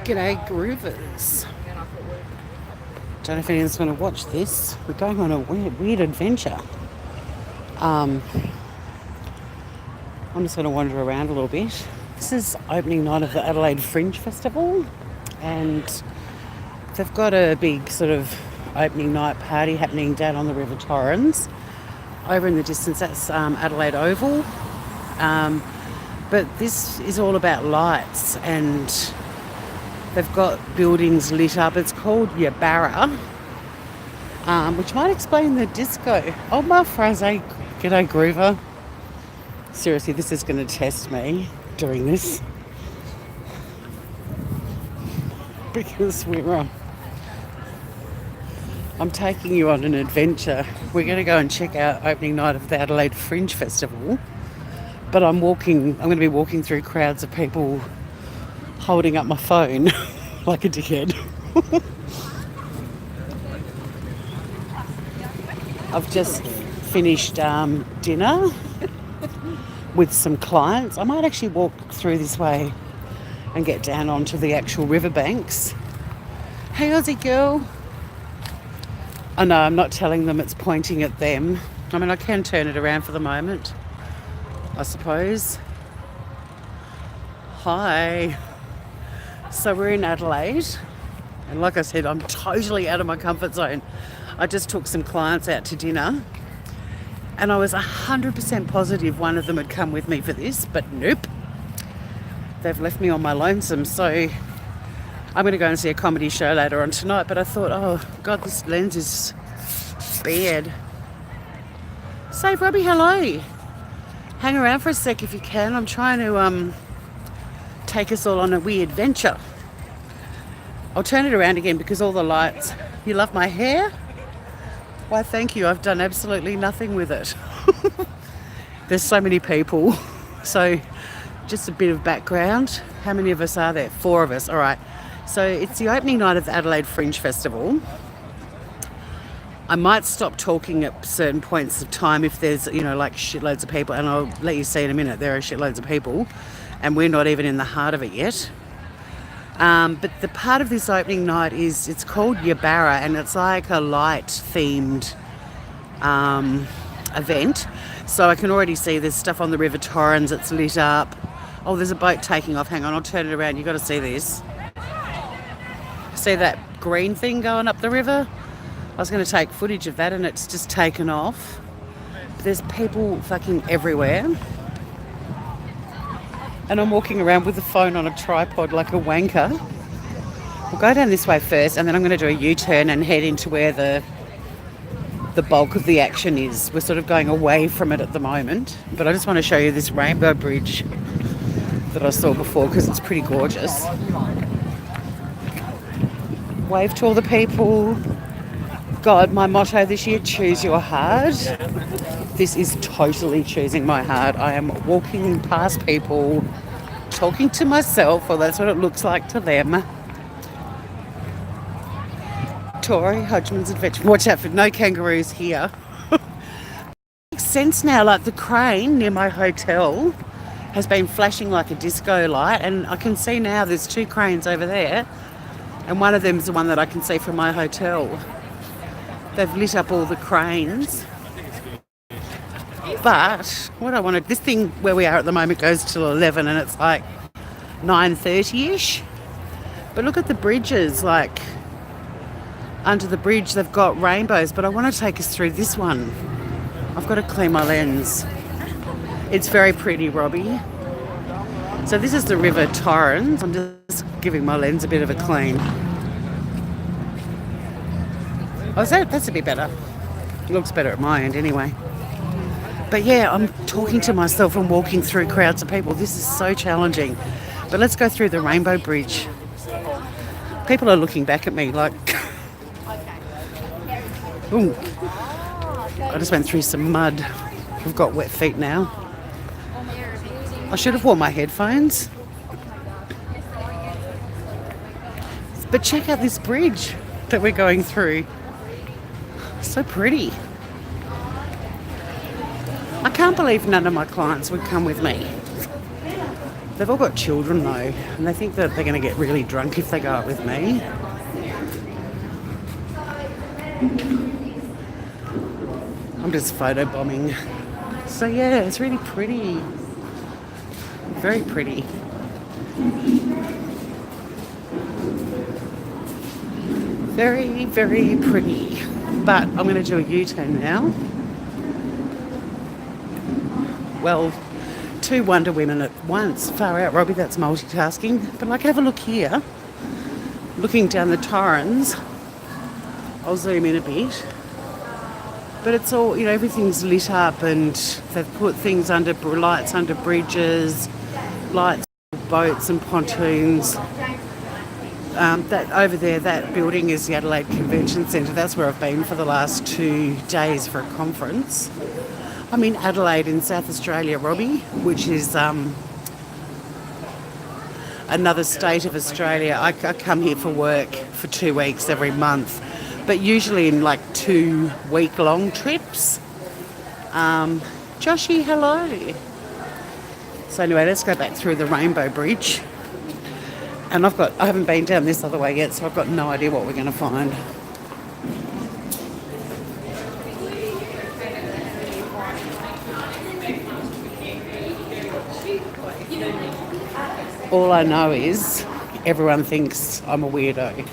G'day Groovers. Don't know if anyone's going to watch this. We're going on a weird adventure. I'm just going to wander around a little bit. This is opening night of the Adelaide Fringe Festival, and they've got a big sort of opening night party happening down on the River Torrens. Over in the distance, that's Adelaide Oval. But this is all about lights, and they've got buildings lit up. It's called Yabara, which might explain the disco. Oh, my phrase, g'day Groover. Seriously, this is going to test me doing this. Because I'm taking you on an adventure. We're going to go and check out opening night of the Adelaide Fringe Festival. But I'm going to be walking through crowds of people holding up my phone like a dickhead. I've just finished dinner with some clients. I might actually walk through this way and get down onto the actual riverbanks. Hey, Aussie girl. Oh no, I'm not telling them it's pointing at them. I mean, I can turn it around for the moment, I suppose. Hi. So we're in Adelaide, and like I said, I'm totally out of my comfort zone. I just took some clients out to dinner, and I was 100% positive one of them had come with me for this, but nope. They've left me on my lonesome, so I'm going to go and see a comedy show later on tonight, but I thought, oh God, this lens is bad. Say, Robbie, hello. Hang around for a sec if you can. I'm trying to take us all on a wee adventure. I'll turn it around again because all the lights. You love my hair? Why, thank you. I've done absolutely nothing with it. There's so many people. So just a bit of background. How many of us are there? 4 of us. All right. So it's the opening night of the Adelaide Fringe Festival. I might stop talking at certain points of time if there's, like shitloads of people, and I'll let you see in a minute there are shitloads of people, and we're not even in the heart of it yet. But the part of this opening night it's called Yabara, and it's like a light-themed event. So I can already see there's stuff on the River Torrens, it's lit up. Oh, there's a boat taking off. Hang on, I'll turn it around. You've got to see this. See that green thing going up the river? I was going to take footage of that, and it's just taken off. But there's people fucking everywhere. And I'm walking around with the phone on a tripod like a wanker. We'll go down this way first, and then I'm going to do a U-turn and head into where the bulk of the action is. We're sort of going away from it at the moment. But I just want to show you this rainbow bridge that I saw before because it's pretty gorgeous. Wave to all the people. God, my motto this year, choose your heart. This is totally choosing my heart. I am walking past people, talking to myself, or that's what it looks like to them. Tori, Hodgman's Adventure. Watch out for no kangaroos here. Makes sense now, like the crane near my hotel has been flashing like a disco light, and I can see now there's 2 cranes over there, and one of them is the one that I can see from my hotel. They've lit up all the cranes. But what I wanted, this thing where we are at the moment goes till 11, and it's like 9:30ish. But look at the bridges, like under the bridge they've got rainbows, but I want to take us through this one. I've got to clean my lens. It's very pretty, Robbie. So this is the River Torrens. I'm just giving my lens a bit of a clean. Oh, that's a bit better. It looks better at my end anyway. But yeah, I'm talking to myself and walking through crowds of people. This is so challenging. But let's go through the Rainbow Bridge. People are looking back at me like... Ooh. I just went through some mud. I've got wet feet now. I should have worn my headphones. But check out this bridge that we're going through. So pretty. I can't believe none of my clients would come with me. They've all got children though, and they think that they're going to get really drunk if they go out with me. I'm just photobombing. So yeah, it's really pretty. Very pretty. Very, very pretty. But I'm going to do a U-turn now. Well, 2 Wonder Women at once. Far out, Robbie, that's multitasking. But like, have a look here. Looking down the Torrens. I'll zoom in a bit. But it's all, you know, everything's lit up, and they've put things under, lights under bridges, lights on boats and pontoons. That over there, that building is the Adelaide Convention Centre. That's where I've been for the last 2 days for a conference. I'm in Adelaide in South Australia, Robbie, which is another state of Australia. I come here for work for 2 weeks every month, but usually in like 2-week-long trips. Joshy, hello. So anyway, let's go back through the Rainbow Bridge. And I haven't been down this other way yet, so I've got no idea what we're going to find. All I know is everyone thinks I'm a weirdo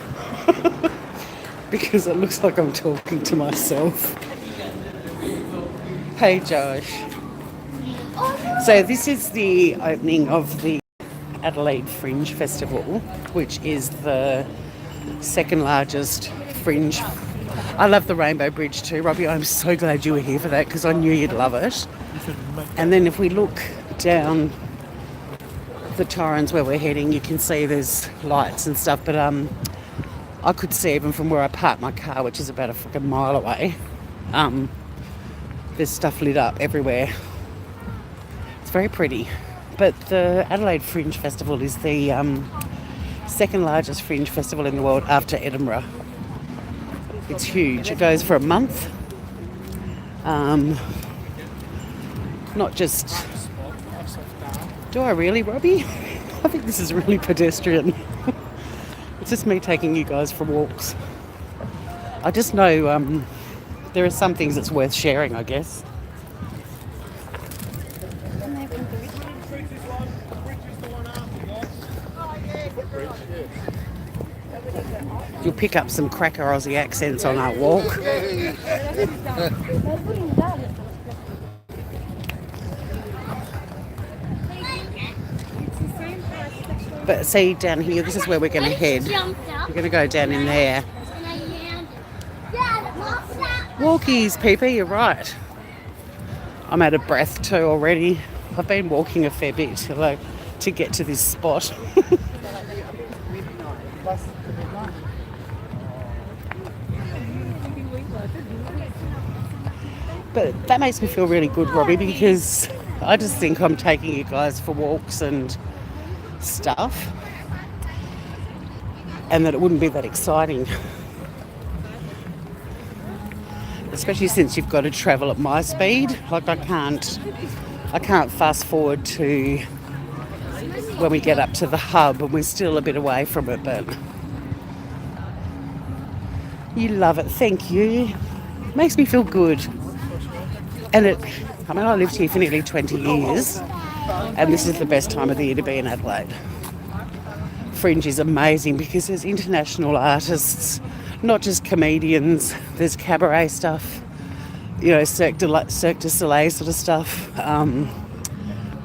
because it looks like I'm talking to myself. Hey Josh. So this is the opening of the Adelaide Fringe Festival, which is the second largest fringe. I love the Rainbow Bridge too, Robbie. I'm so glad you were here for that because I knew you'd love it. And then if we look down the Torrens where we're heading, you can see there's lights and stuff, but I could see even from where I parked my car, which is about a fucking mile away, there's stuff lit up everywhere. It's very pretty. But the Adelaide Fringe Festival is the second largest fringe festival in the world after Edinburgh. It's huge. It goes for a month. Not just... Do I really, Robbie? I think this is really pedestrian. It's just me taking you guys for walks. I just know there are some things that's worth sharing, I guess. You'll pick up some cracker Aussie accents on our walk. But see, down here, this is where we're going to head. We're going to go down in there. Walkies, PP, you're right. I'm out of breath too already. I've been walking a fair bit to get to this spot. But that makes me feel really good, Robbie, because I just think I'm taking you guys for walks and stuff, and that it wouldn't be that exciting, especially since you've got to travel at my speed. Like I can't fast forward to when we get up to the hub, and we're still a bit away from it, but you love it. Thank you. Makes me feel good. And I lived here for nearly 20 years, and this is the best time of the year to be in Adelaide. Fringe is amazing because there's international artists, not just comedians. There's cabaret stuff, you know, Cirque du Soleil sort of stuff,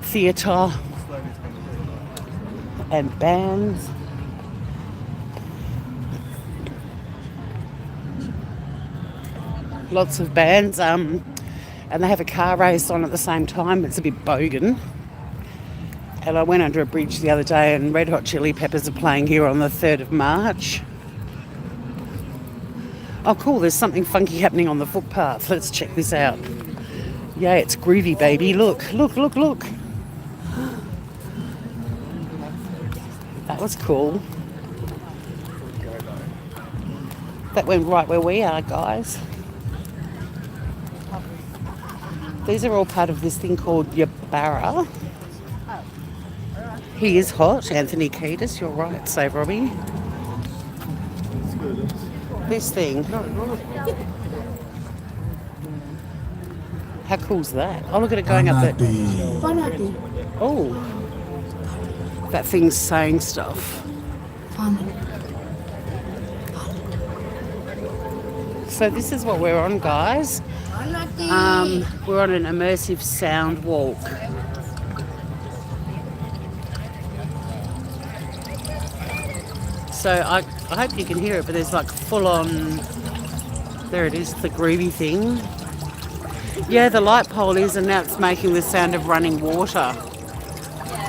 theatre and bands. Lots of bands, and they have a car race on at the same time. It's a bit bogan. And I went under a bridge the other day, and Red Hot Chili Peppers are playing here on the 3rd of March. Oh cool, there's something funky happening on the footpath. Let's check this out. Yeah, it's groovy, baby. Look. That was cool. That went right where we are, guys. These are all part of this thing called Yabara. He is hot, Anthony Kiedis. You're right, save Robbie. This thing. How cool's that? Oh, look at it going up there. Oh, that thing's saying stuff. So this is what we're on, guys. We're on an immersive sound walk. So I hope you can hear it, but there's like full on, there it is, the groovy thing. Yeah, the light pole is, and now it's making the sound of running water.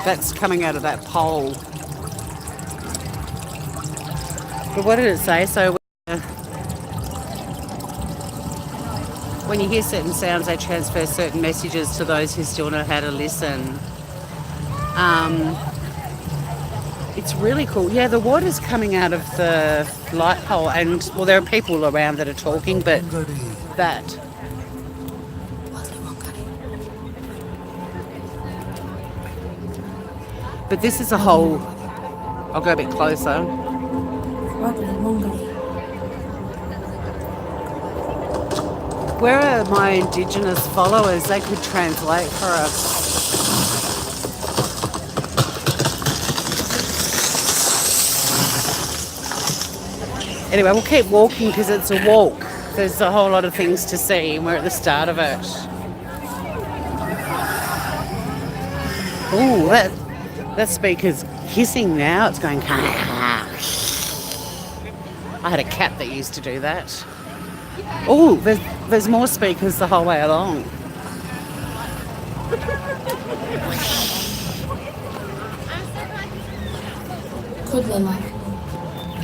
That's coming out of that pole. But what did it say? So when you hear certain sounds, they transfer certain messages to those who still know how to listen. It's really cool. Yeah, the water's coming out of the light pole, and well, there are people around that are talking, but that. But this is a whole. I'll go a bit closer. Where are my Indigenous followers? They could translate for us. Anyway, we'll keep walking because it's a walk. There's a whole lot of things to see, and we're at the start of it. Ooh, that speaker's hissing now. It's going. I had a cat that used to do that. Oh, there's more speakers the whole way along.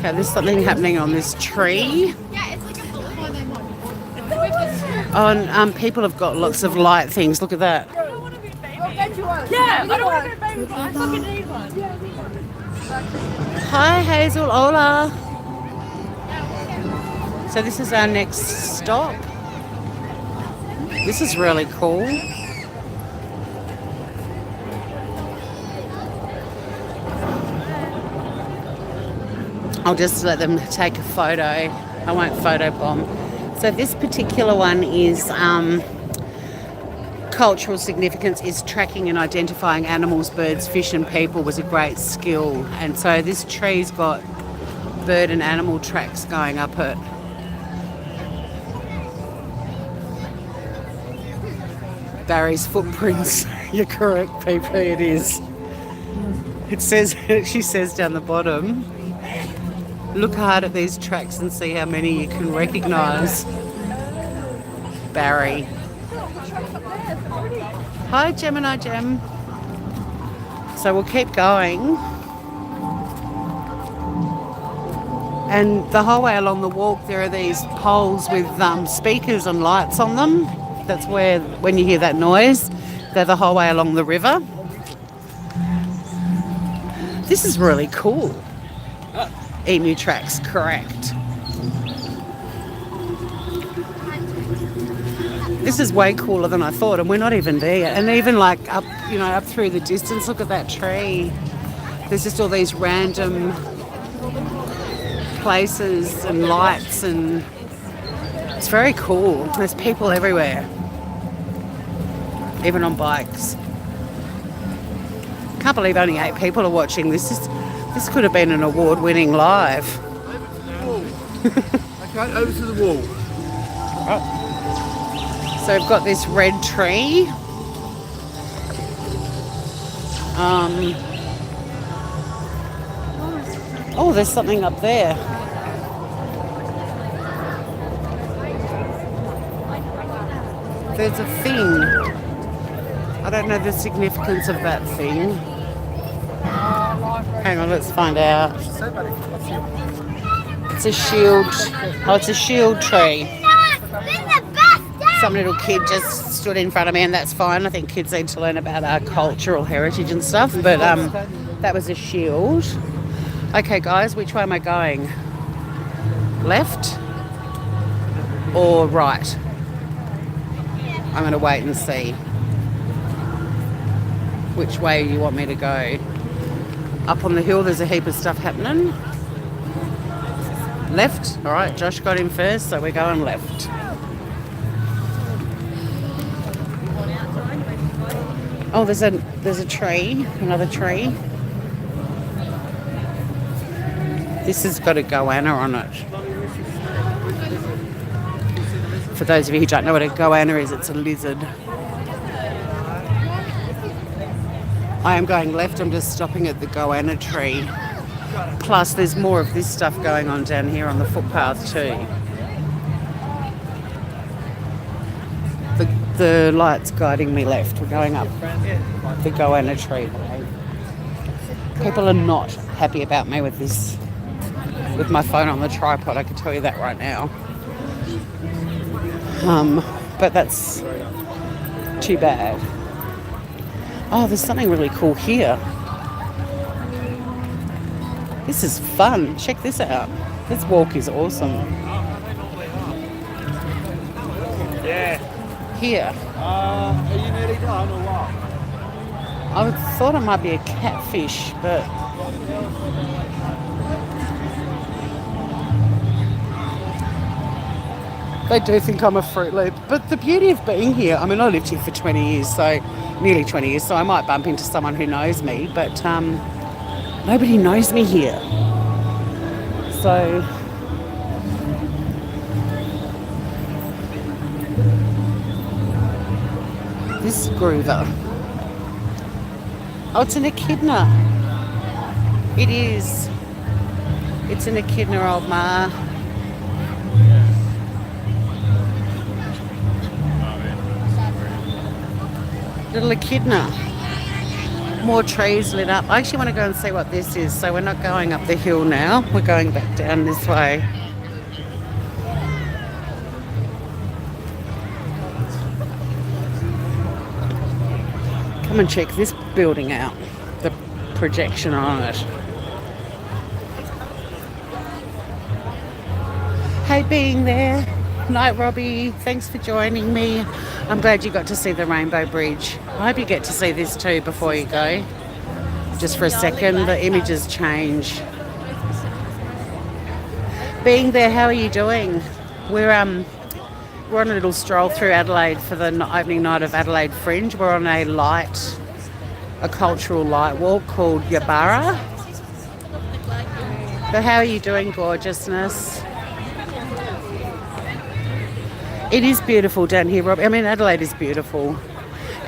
Okay, there's something happening on this tree. Oh, people have got lots of light things. Look at that. Yeah, I don't want to be a baby one. I fucking need one. Hi, Hazel. Hola. So this is our next stop. This is really cool. I'll just let them take a photo. I won't photobomb. So this particular one is cultural significance is tracking and identifying animals, birds, fish and people was a great skill. And so this tree's got bird and animal tracks going up it. Barry's footprints. You're correct, PP, it is. It says, she says down the bottom, look hard at these tracks and see how many you can recognise. Barry. Hi, Gemini Gem. So we'll keep going. And the whole way along the walk, there are these poles with speakers and lights on them. That's where, when you hear that noise, they're the whole way along the river. This is really cool. Emu tracks, correct. This is way cooler than I thought, and we're not even there yet. And even like up, up through the distance, look at that tree. There's just all these random places and lights, and it's very cool. There's people everywhere, even on bikes. Can't believe only 8 people are watching this. This could have been an award-winning live. Okay, over to the wall. Right. So we've got this red tree. Oh, there's something up there. There's a thing. I don't know the significance of that thing. Hang on, let's find out. It's a shield. Oh, it's a shield tree. Some little kid just stood in front of me, and that's fine. I think kids need to learn about our cultural heritage and stuff. But that was a shield. Okay, guys, which way am I going? Left or right? I'm going to wait and see which way you want me to go. Up on the hill, there's a heap of stuff happening. Left. All right, Josh got in first, so we're going left. Oh, there's a tree, another tree. This has got a goanna on it. For those of you who don't know what a goanna is, it's a lizard. I am going left, I'm just stopping at the goanna tree. Plus there's more of this stuff going on down here on the footpath too. The light's guiding me left. We're going up the goanna tree. People are not happy about me with this, with my phone on the tripod, I can tell you that right now. But that's too bad. Oh, there's something really cool here. This is fun. Check this out. This walk is awesome. Yeah. Here. Are you nearly done or what? I thought it might be a catfish, but they do think I'm a Fruit Loop. But the beauty of being here, I mean, I lived here for 20 years, so nearly 20 years, so I might bump into someone who knows me, but nobody knows me here. So this groover. Oh, it's an echidna. It is. It's an echidna, old ma. Little echidna. More trees lit up. I actually want to go and see what this is. So we're not going up the hill now. We're going back down this way. Come and check this building out. The projection on it. Hey, being there. Night, Robbie. Thanks for joining me. I'm glad you got to see the Rainbow Bridge. I hope you get to see this too before you go. Just for a second, the images change. Being there, how are you doing? We're on a little stroll through Adelaide for the opening night of Adelaide Fringe. We're on a cultural light walk called Yabara. But how are you doing, gorgeousness? It is beautiful down here, Rob. I mean, Adelaide is beautiful.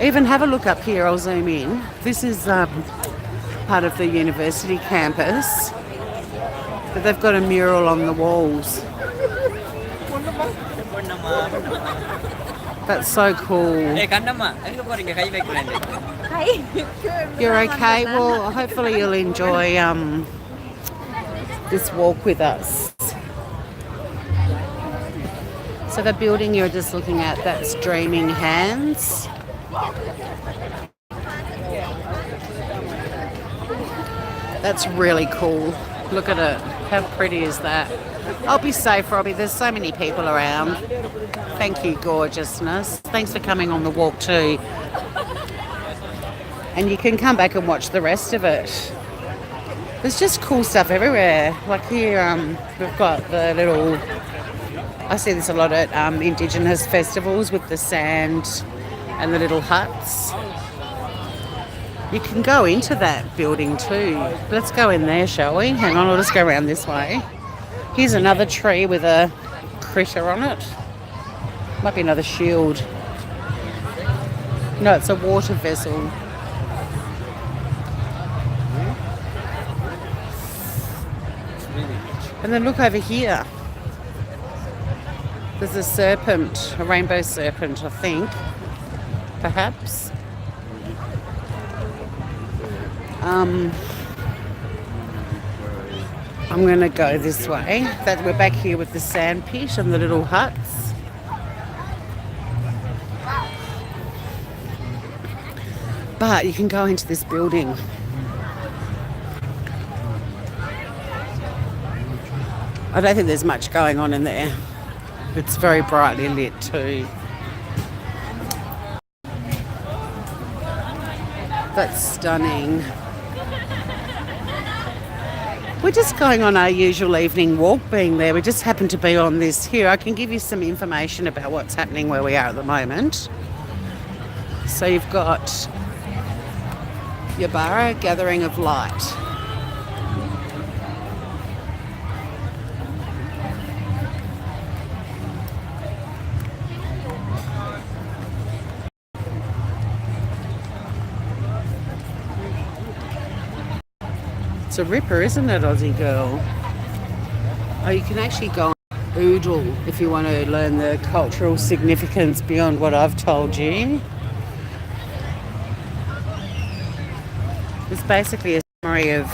Even have a look up here. I'll zoom in. This is part of the university campus. But they've got a mural on the walls. That's so cool. You're okay? Well, hopefully you'll enjoy this walk with us. So the building you're just looking at, that's Dreaming Hands. That's really cool. Look at it. How pretty is that? I'll be safe, Robbie. There's so many people around. Thank you, gorgeousness. Thanks for coming on the walk too. And you can come back and watch the rest of it. There's just cool stuff everywhere. Like here, we've got the little... I see this a lot at Indigenous festivals with the sand and the little huts. You can go into that building too. Let's go in there, shall we? Hang on, I'll just go around this way. Here's another tree with a critter on it. Might be another shield. No, it's a water vessel. And then look over here. There's a serpent, a rainbow serpent, I think. Perhaps. I'm going to go this way. We're back here with the sand pit and the little huts. But you can go into this building. I don't think there's much going on in there. It's very brightly lit too. That's stunning. We're just going on our usual evening walk being there. We just happen to be on this here. I can give you some information about what's happening where we are at the moment. So you've got Yabara Gathering of Light. It's a ripper, isn't it, Aussie girl? Oh, you can actually go on Oodle if you want to learn the cultural significance beyond what I've told you. It's basically a summary of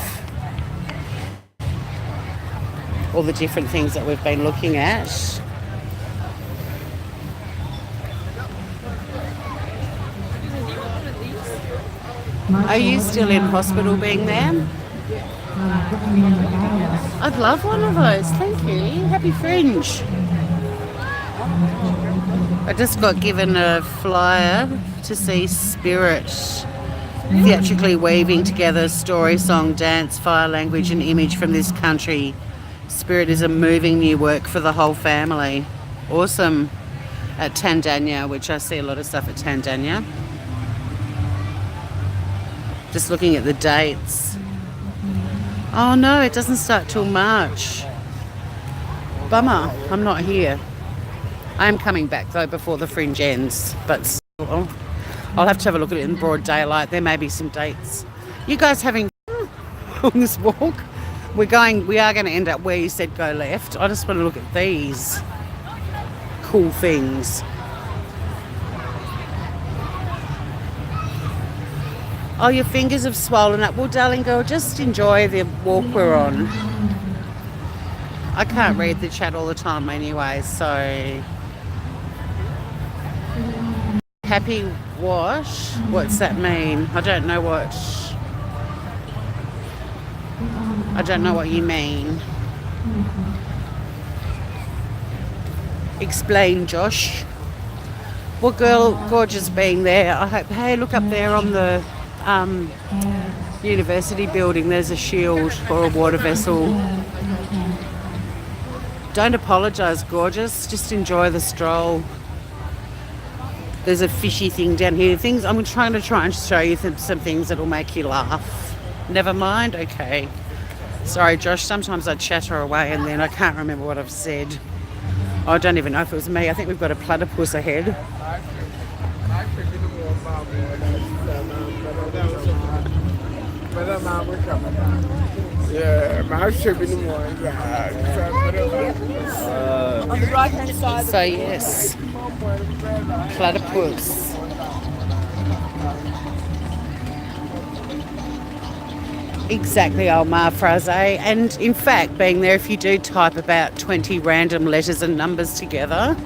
all the different things that we've been looking at. Are you still in hospital being there? I'd love one of those, thank you. Happy Fringe. I just got given a flyer to see Spirit theatrically weaving together story, song, dance, fire, language and image from this country. Spirit is a moving new work for the whole family. Awesome. At Tandanya, which I see a lot of stuff at Tandanya. Just looking at the dates. Oh no, it doesn't start till March. Bummer, I'm not here. I am coming back though before the Fringe ends, but still, I'll have to have a look at it in broad daylight. There may be some dates. You guys having on this walk? We are going to end up where you said go left. I just want to look at these cool things. Oh, your fingers have swollen up. Well, darling girl, just enjoy the walk we're on. I can't read the chat all the time anyway, so... Happy what? What's that mean? I don't know what you mean. Explain, Josh. Well, girl, gorgeous being there. I hope... Hey, look up there on the... university building, there's a shield or a water vessel. Don't apologise, gorgeous, just enjoy the stroll. There's a fishy thing down here. I'm trying to show you some things that'll make you laugh. Never mind? Okay. Sorry, Josh, sometimes I chatter away and then I can't remember what I've said. I don't even know if it was me. I think we've got a platypus ahead. Yeah, my should be the one. On the right hand side. So yes, platypus. Exactly, Omar Fraze. And in fact, being there, if you do type about 20 random letters and numbers together,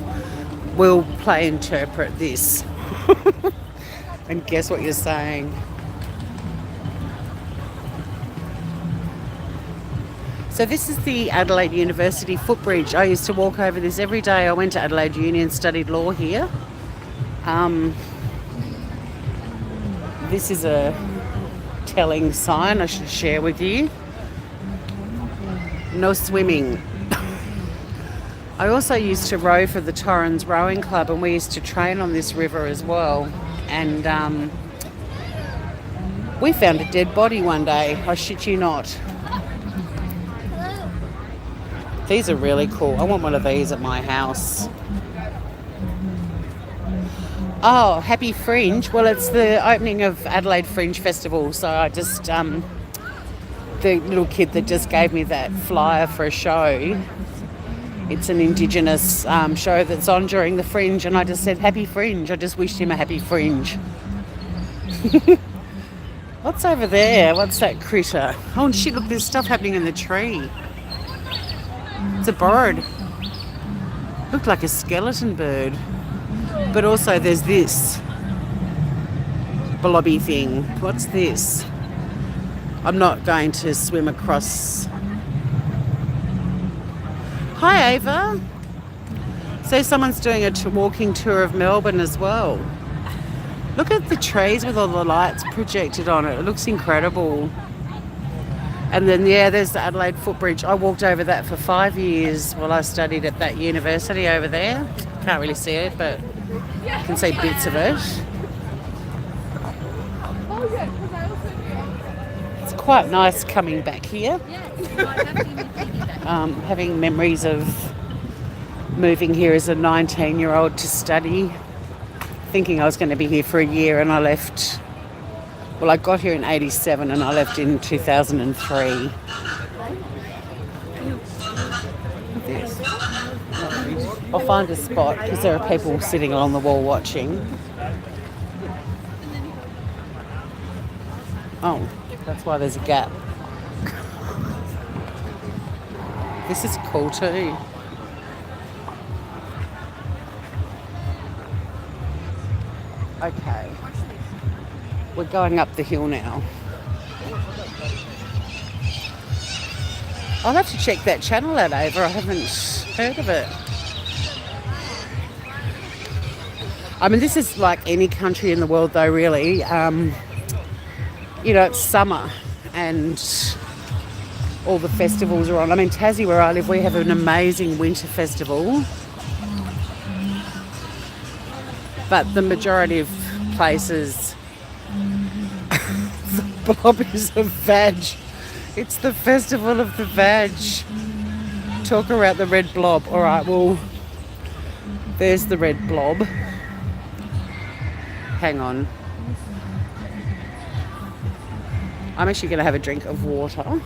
we'll play interpret this. And guess what you're saying. So this is the Adelaide University footbridge. I used to walk over this every day. I went to Adelaide Uni and studied law here. This is a telling sign I should share with you. No swimming. I also used to row for the Torrens Rowing Club and we used to train on this river as well. And we found a dead body one day. I shit you not. These are really cool. I want one of these at my house. Oh, happy Fringe. Well, it's the opening of Adelaide Fringe Festival. So I just, the little kid that just gave me that flyer for a show, it's an Indigenous show that's on during the Fringe. And I just said, happy Fringe. I just wished him a happy Fringe. What's over there? What's that critter? Oh, shit, look, there's stuff happening in the tree. It's a bird. Looked like a skeleton bird. But also there's this blobby thing. What's this? I'm not going to swim across. Hi, Ava. So someone's doing a walking tour of Melbourne as well. Look at the trees with all the lights projected on it. It looks incredible. And then, yeah, there's the Adelaide footbridge. I walked over that for 5 years while I studied at that university over there. Can't really see it, but I can see bits of it. It's quite nice coming back here. Having memories of moving here as a 19-year-old to study, thinking I was going to be here for a year, and I left. Well, I got here in 87 and I left in 2003. I'll find a spot because there are people sitting along the wall watching. Oh, that's why there's a gap. This is cool too. Okay. We're going up the hill now. I'll have to check that channel out, Ava. I haven't heard of it. I mean, this is like any country in the world though, really. You know, it's summer and all the festivals are on. I mean, Tassie, where I live, we have an amazing winter festival. But the majority of places, the blob is a vag. It's the festival of the vag. Talk about the red blob. All right, well, there's the red blob. Hang on. I'm actually going to have a drink of water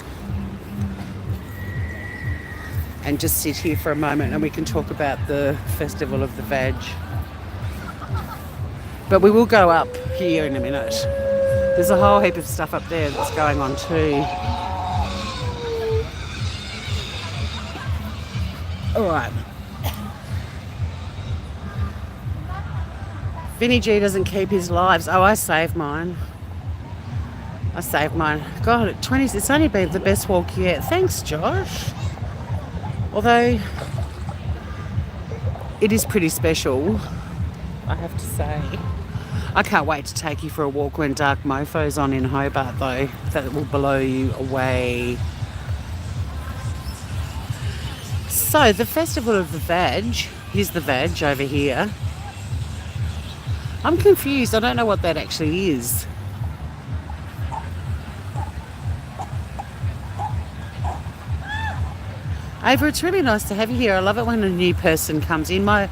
and just sit here for a moment and we can talk about the festival of the vag. But we will go up here in a minute. There's a whole heap of stuff up there that's going on too. All right. Vinny G doesn't keep his lives. Oh, I saved mine. I saved mine. God, at 20s, it's only been the best walk yet. Thanks, Josh. Although, it is pretty special, I have to say. I can't wait to take you for a walk when Dark Mofo's on in Hobart, though. That will blow you away. So, the Festival of the Vag. Here's the vag over here. I'm confused. I don't know what that actually is. Ava, it's really nice to have you here. I love it when a new person comes in. My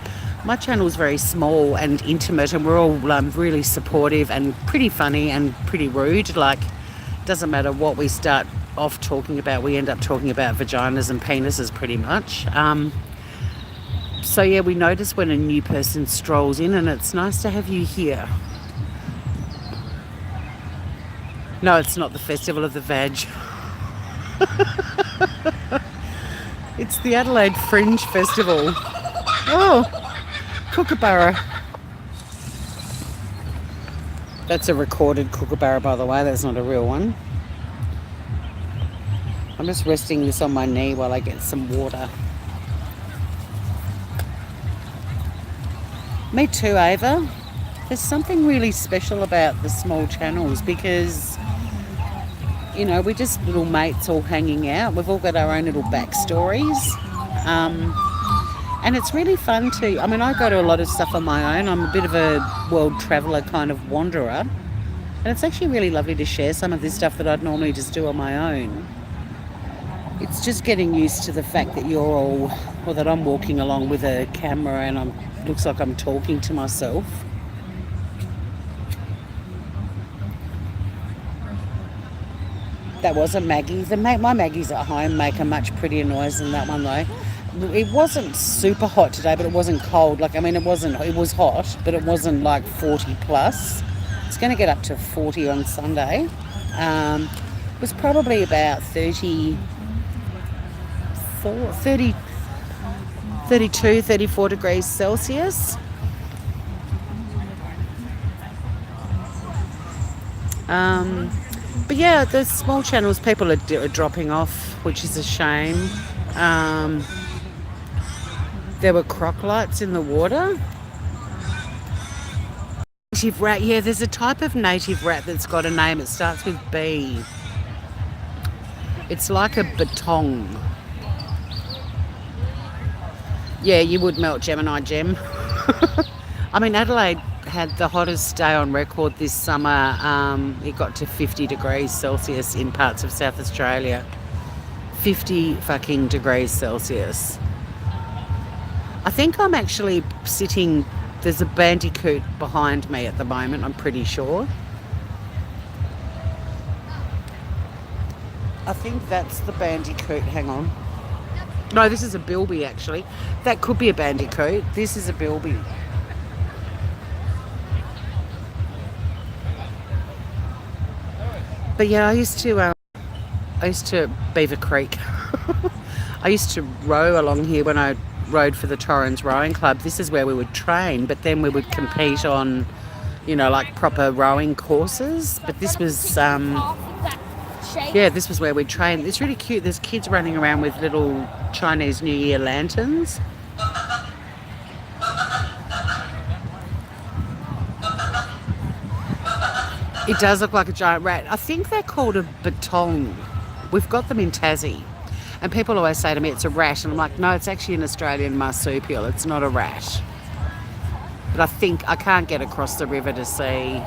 channel's very small and intimate, and we're all really supportive and pretty funny and pretty rude. Like, doesn't matter what we start off talking about, we end up talking about vaginas and penises pretty much. So yeah, we notice when a new person strolls in, and it's nice to have you here. No, it's not the Festival of the Vag. It's the Adelaide Fringe Festival. Oh, kookaburra. That's a recorded kookaburra, by the way. That's not a real one. I'm just resting this on my knee while I get some water. Me too, Ava. There's something really special about the small channels because, you know, we're just little mates all hanging out. We've all got our own little backstories. And it's really fun to, I mean, I go to a lot of stuff on my own. I'm a bit of a world traveller kind of wanderer. And it's actually really lovely to share some of this stuff that I'd normally just do on my own. It's just getting used to the fact that you're all, or that I'm walking along with a camera and looks like I'm talking to myself. That was a Maggie. My Maggies at home make a much prettier noise than that one though. It wasn't super hot today, but it wasn't cold. Like, I mean, it was hot, but it wasn't like 40 plus. It's going to get up to 40 on Sunday. It was probably about 32, 34 degrees Celsius. But yeah, the small channels, people are dropping off, which is a shame. There were croc lights in the water. Native rat, yeah, there's a type of native rat that's got a name. It starts with B. It's like a baton. Yeah, you would melt, Gemini Gem. I mean, Adelaide had the hottest day on record this summer. It got to 50 degrees Celsius in parts of South Australia. 50 fucking degrees Celsius. I think I'm actually sitting... There's a bandicoot behind me at the moment, I'm pretty sure. I think that's the bandicoot. Hang on. No, this is a bilby, actually. That could be a bandicoot. This is a bilby. But yeah, I used to Beaver Creek. I used to row along here when I rowed for the Torrens Rowing Club. This is where we would train, but then we would compete on, you know, like proper rowing courses. But this was, yeah, this was where we'd train. It's really cute. There's kids running around with little Chinese New Year lanterns. It does look like a giant rat. I think they're called a baton. We've got them in Tassie. And people always say to me it's a rat, and I'm like, no, it's actually an Australian marsupial. It's not a rat. But I think I can't get across the river to see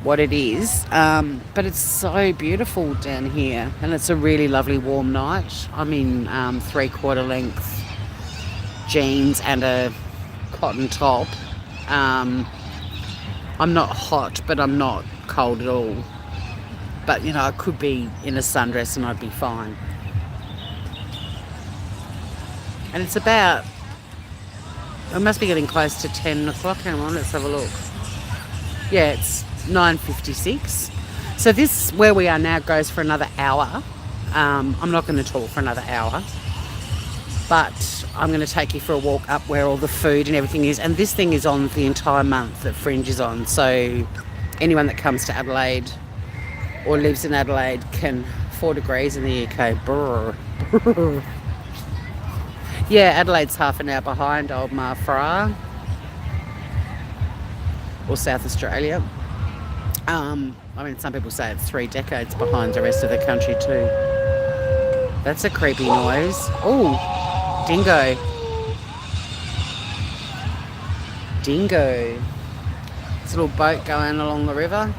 what it is. But it's so beautiful down here, and it's a really lovely warm night. I'm in 3/4 length jeans and a cotton top. I'm not hot, but I'm not cold at all. But, you know, I could be in a sundress and I'd be fine. And it's about... I must be getting close to 10 o'clock. Hang on, let's have a look. Yeah, it's 9:56. So this, where we are now, goes for another hour. I'm not going to talk for another hour. But I'm going to take you for a walk up where all the food and everything is. And this thing is on the entire month that Fringe is on. So anyone that comes to Adelaide or lives in Adelaide can... 4 degrees in the UK. Brr. Yeah, Adelaide's half an hour behind old Marfra. Or South Australia. I mean, some people say it's 3 decades behind the rest of the country too. That's a creepy noise. Oh, dingo. Dingo. It's a little boat going along the river.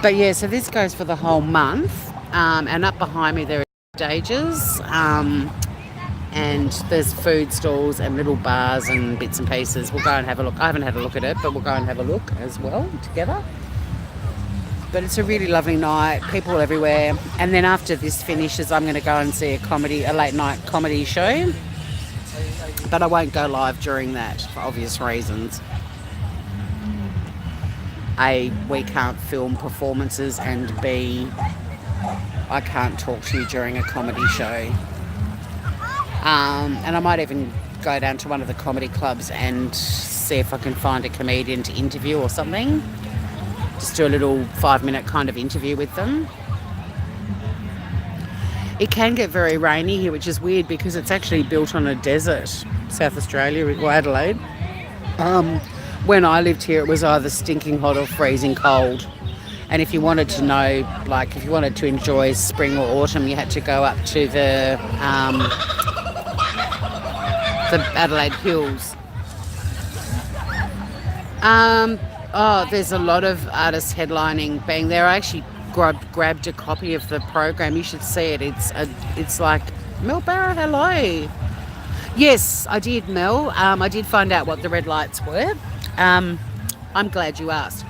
But yeah, so this goes for the whole month. And up behind me there are stages. And there's food stalls and little bars and bits and pieces. We'll go and have a look. I haven't had a look at it, but we'll go and have a look as well together. But it's a really lovely night, people everywhere. And then after this finishes, I'm going to go and see a late night comedy show. But I won't go live during that for obvious reasons. A, we can't film performances, and B, I can't talk to you during a comedy show. And I might even go down to one of the comedy clubs and see if I can find a comedian to interview or something. Just do a little 5-minute kind of interview with them. It can get very rainy here, which is weird because it's actually built on a desert, South Australia, or Adelaide. When I lived here, it was either stinking hot or freezing cold. And if you wanted to know, like if you wanted to enjoy spring or autumn, you had to go up to the Adelaide Hills. There's a lot of artists headlining being there. I actually grabbed a copy of the program. You should see it. It's like, Mel Barra, hello. Yes, I did, Mel. I did find out what the red lights were. I'm glad you asked.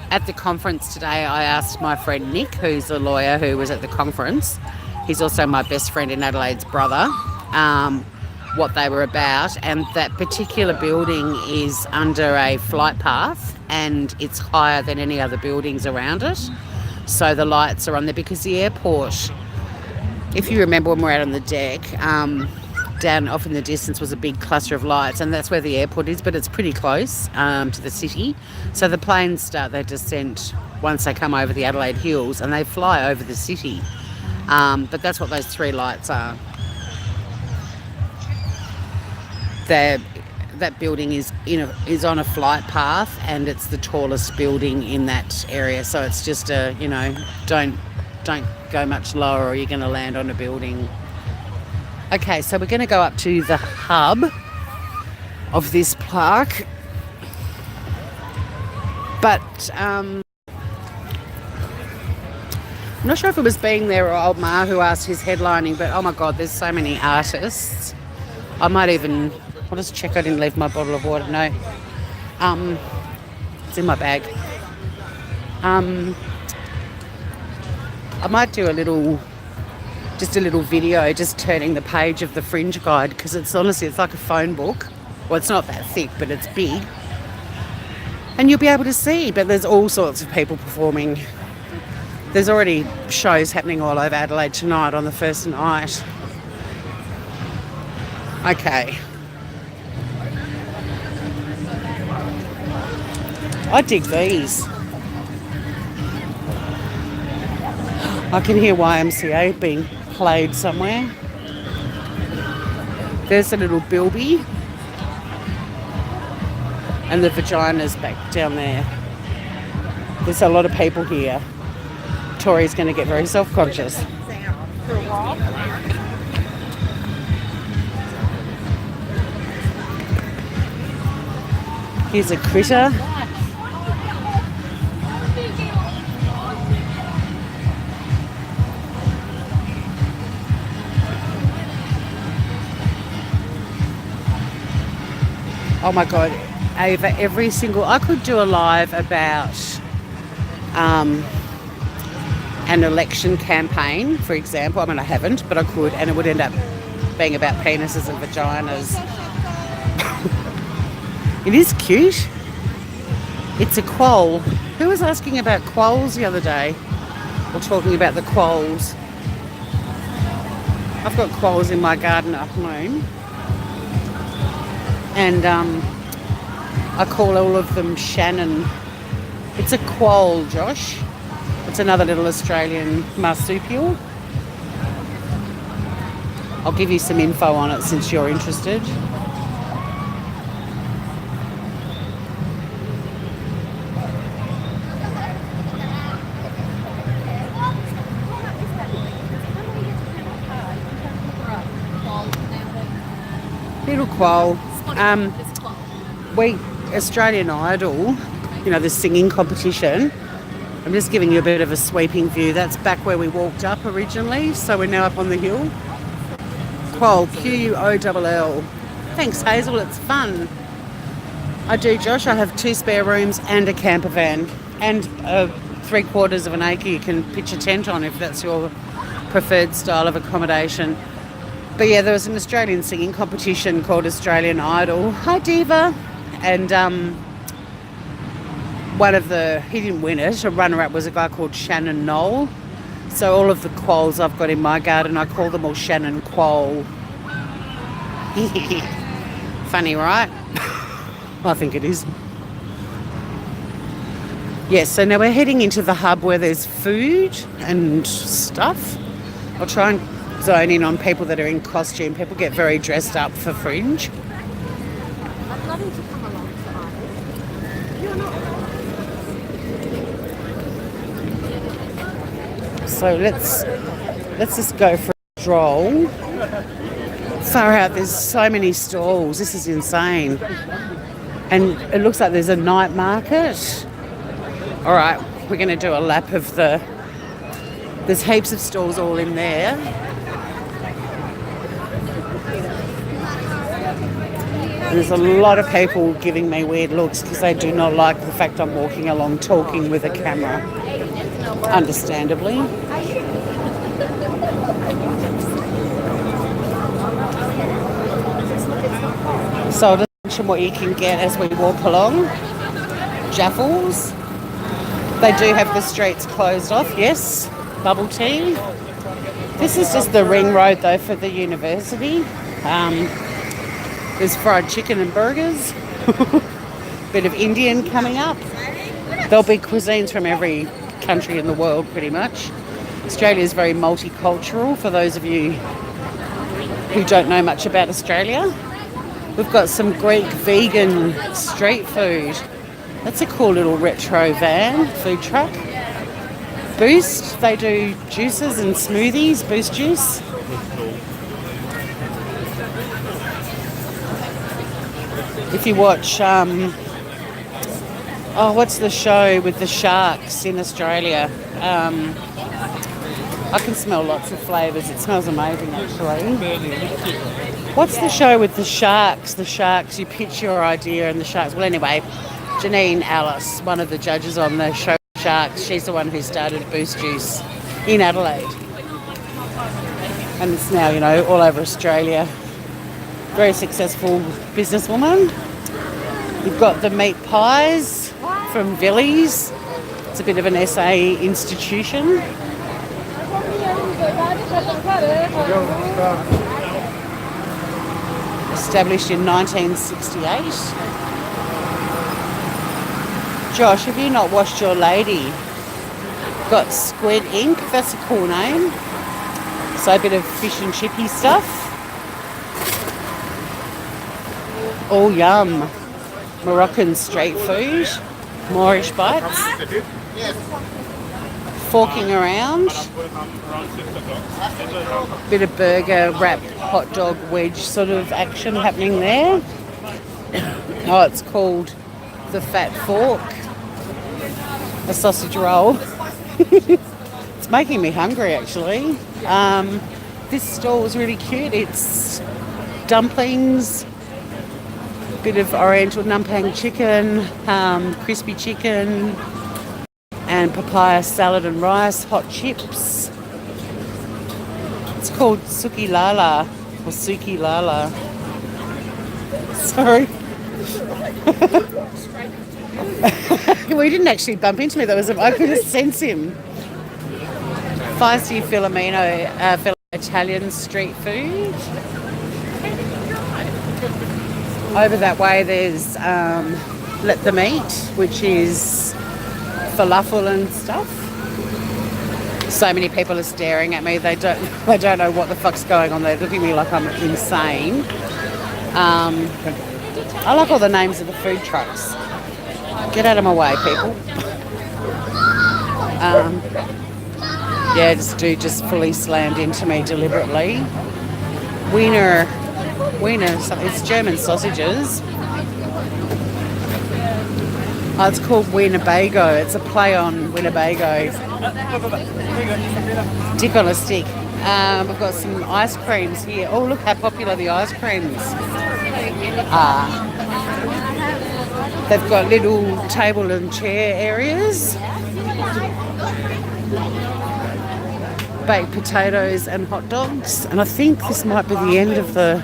At the conference today, I asked my friend Nick, who's a lawyer who was at the conference. He's also my best friend in Adelaide's brother. What they were about, and that particular building is under a flight path and it's higher than any other buildings around it, so the lights are on there because the airport, if you remember when we're out on the deck, down off in the distance was a big cluster of lights, and that's where the airport is, but it's pretty close to the city, so the planes start their descent once they come over the Adelaide Hills and they fly over the city, but that's what those 3 lights are. that building is on a flight path, and it's the tallest building in that area. So it's just don't go much lower or you're going to land on a building. Okay, so we're going to go up to the hub of this park, but I'm not sure if it was being there or old Ma who asked who's headlining, but oh my God, there's so many artists. I'll just check I didn't leave my bottle of water. No. It's in my bag. I might do a little video just turning the page of the Fringe guide, because it's like a phone book. Well, it's not that thick, but it's big. And you'll be able to see, but there's all sorts of people performing. There's already shows happening all over Adelaide tonight on the first night. Okay. I dig these. I can hear YMCA being played somewhere. There's a little bilby. And the vagina's back down there. There's a lot of people here. Tori's going to get very self-conscious. Here's a critter. Oh my God, over every single... I could do a live about an election campaign, for example. I mean, I haven't, but I could, and it would end up being about penises and vaginas. It is cute. It's a quoll. Who was asking about quolls the other day? Or talking about the quolls? I've got quolls in my garden at home. And I call all of them Shannon. It's a quoll, Josh. It's another little Australian marsupial. I'll give you some info on it since you're interested. Little quoll. Australian Idol, the singing competition. I'm just giving you a bit of a sweeping view. That's back where we walked up originally, so we're now up on the hill. Quoll, Quoll. Thanks, Hazel, it's fun. I do, Josh. I have 2 spare rooms and a camper van and 3/4 of an acre you can pitch a tent on if that's your preferred style of accommodation. But yeah, there was an Australian singing competition called Australian Idol. Hi, Diva. And he didn't win it. A runner-up was a guy called Shannon Knoll. So all of the quolls I've got in my garden, I call them all Shannon Quoll. Funny, right? I think it is. Yes, so now we're heading into the hub where there's food and stuff. I'll try and zone in on people that are in costume. People get very dressed up for Fringe. I'd love him to come alongside. You're not. So let's just go for a stroll. Far out, there's so many stalls. This is insane. And it looks like there's a night market. All right, we're going to do a lap of there's heaps of stalls all in there. And there's a lot of people giving me weird looks because they do not like the fact I'm walking along talking with a camera. Understandably. So I'll just mention what you can get as we walk along. Jaffles. They do have the streets closed off, yes. Bubble tea. This is just the ring road though for the university. There's fried chicken and burgers. Bit of Indian coming up. There'll be cuisines from every country in the world pretty much. Australia is very multicultural for those of you who don't know much about Australia. We've got some Greek vegan street food. That's a cool little retro van, food truck. Boost, they do juices and smoothies, Boost juice. If you watch, what's the show with the sharks in Australia? I can smell lots of flavours. It smells amazing, actually. What's the show with the sharks? The sharks, you pitch your idea and the sharks. Well, anyway, Janine Alice, one of the judges on the show Sharks, she's the one who started Boost Juice in Adelaide. And it's now, all over Australia. Very successful businesswoman. We've got the meat pies from Villies. It's a bit of an SA institution. Established in 1968. Josh, have you not washed your lady? Got Squid Ink, that's a cool name. So a bit of fish and chippy stuff. All yum. Moroccan street food. Moorish bites. Forking around. Bit of burger, wrap, hot dog, wedge sort of action happening there. Oh, it's called the Fat Fork. A sausage roll. It's making me hungry, actually. This stall was really cute. It's dumplings, bit of oriental numpang chicken, crispy chicken, and papaya salad and rice, hot chips. It's called Suki Lala or Suki Lala. Sorry. We didn't actually bump into me. I could have sensed him. Feisty Filomeno, Italian street food. Over that way there's Let Them Eat, which is falafel and stuff. So many people are staring at me. They don't know what the fuck's going on. They're looking at me like I'm insane. I like all the names of the food trucks. Get out of my way, people. Just fully slammed into me deliberately. Wiener, it's German sausages. Oh, it's called Winnebago. It's a play on Winnebago. Dick on a stick. We've got some ice creams here. Oh, look how popular the ice creams are. They've got little table and chair areas. Baked potatoes and hot dogs. And I think this might be the end of the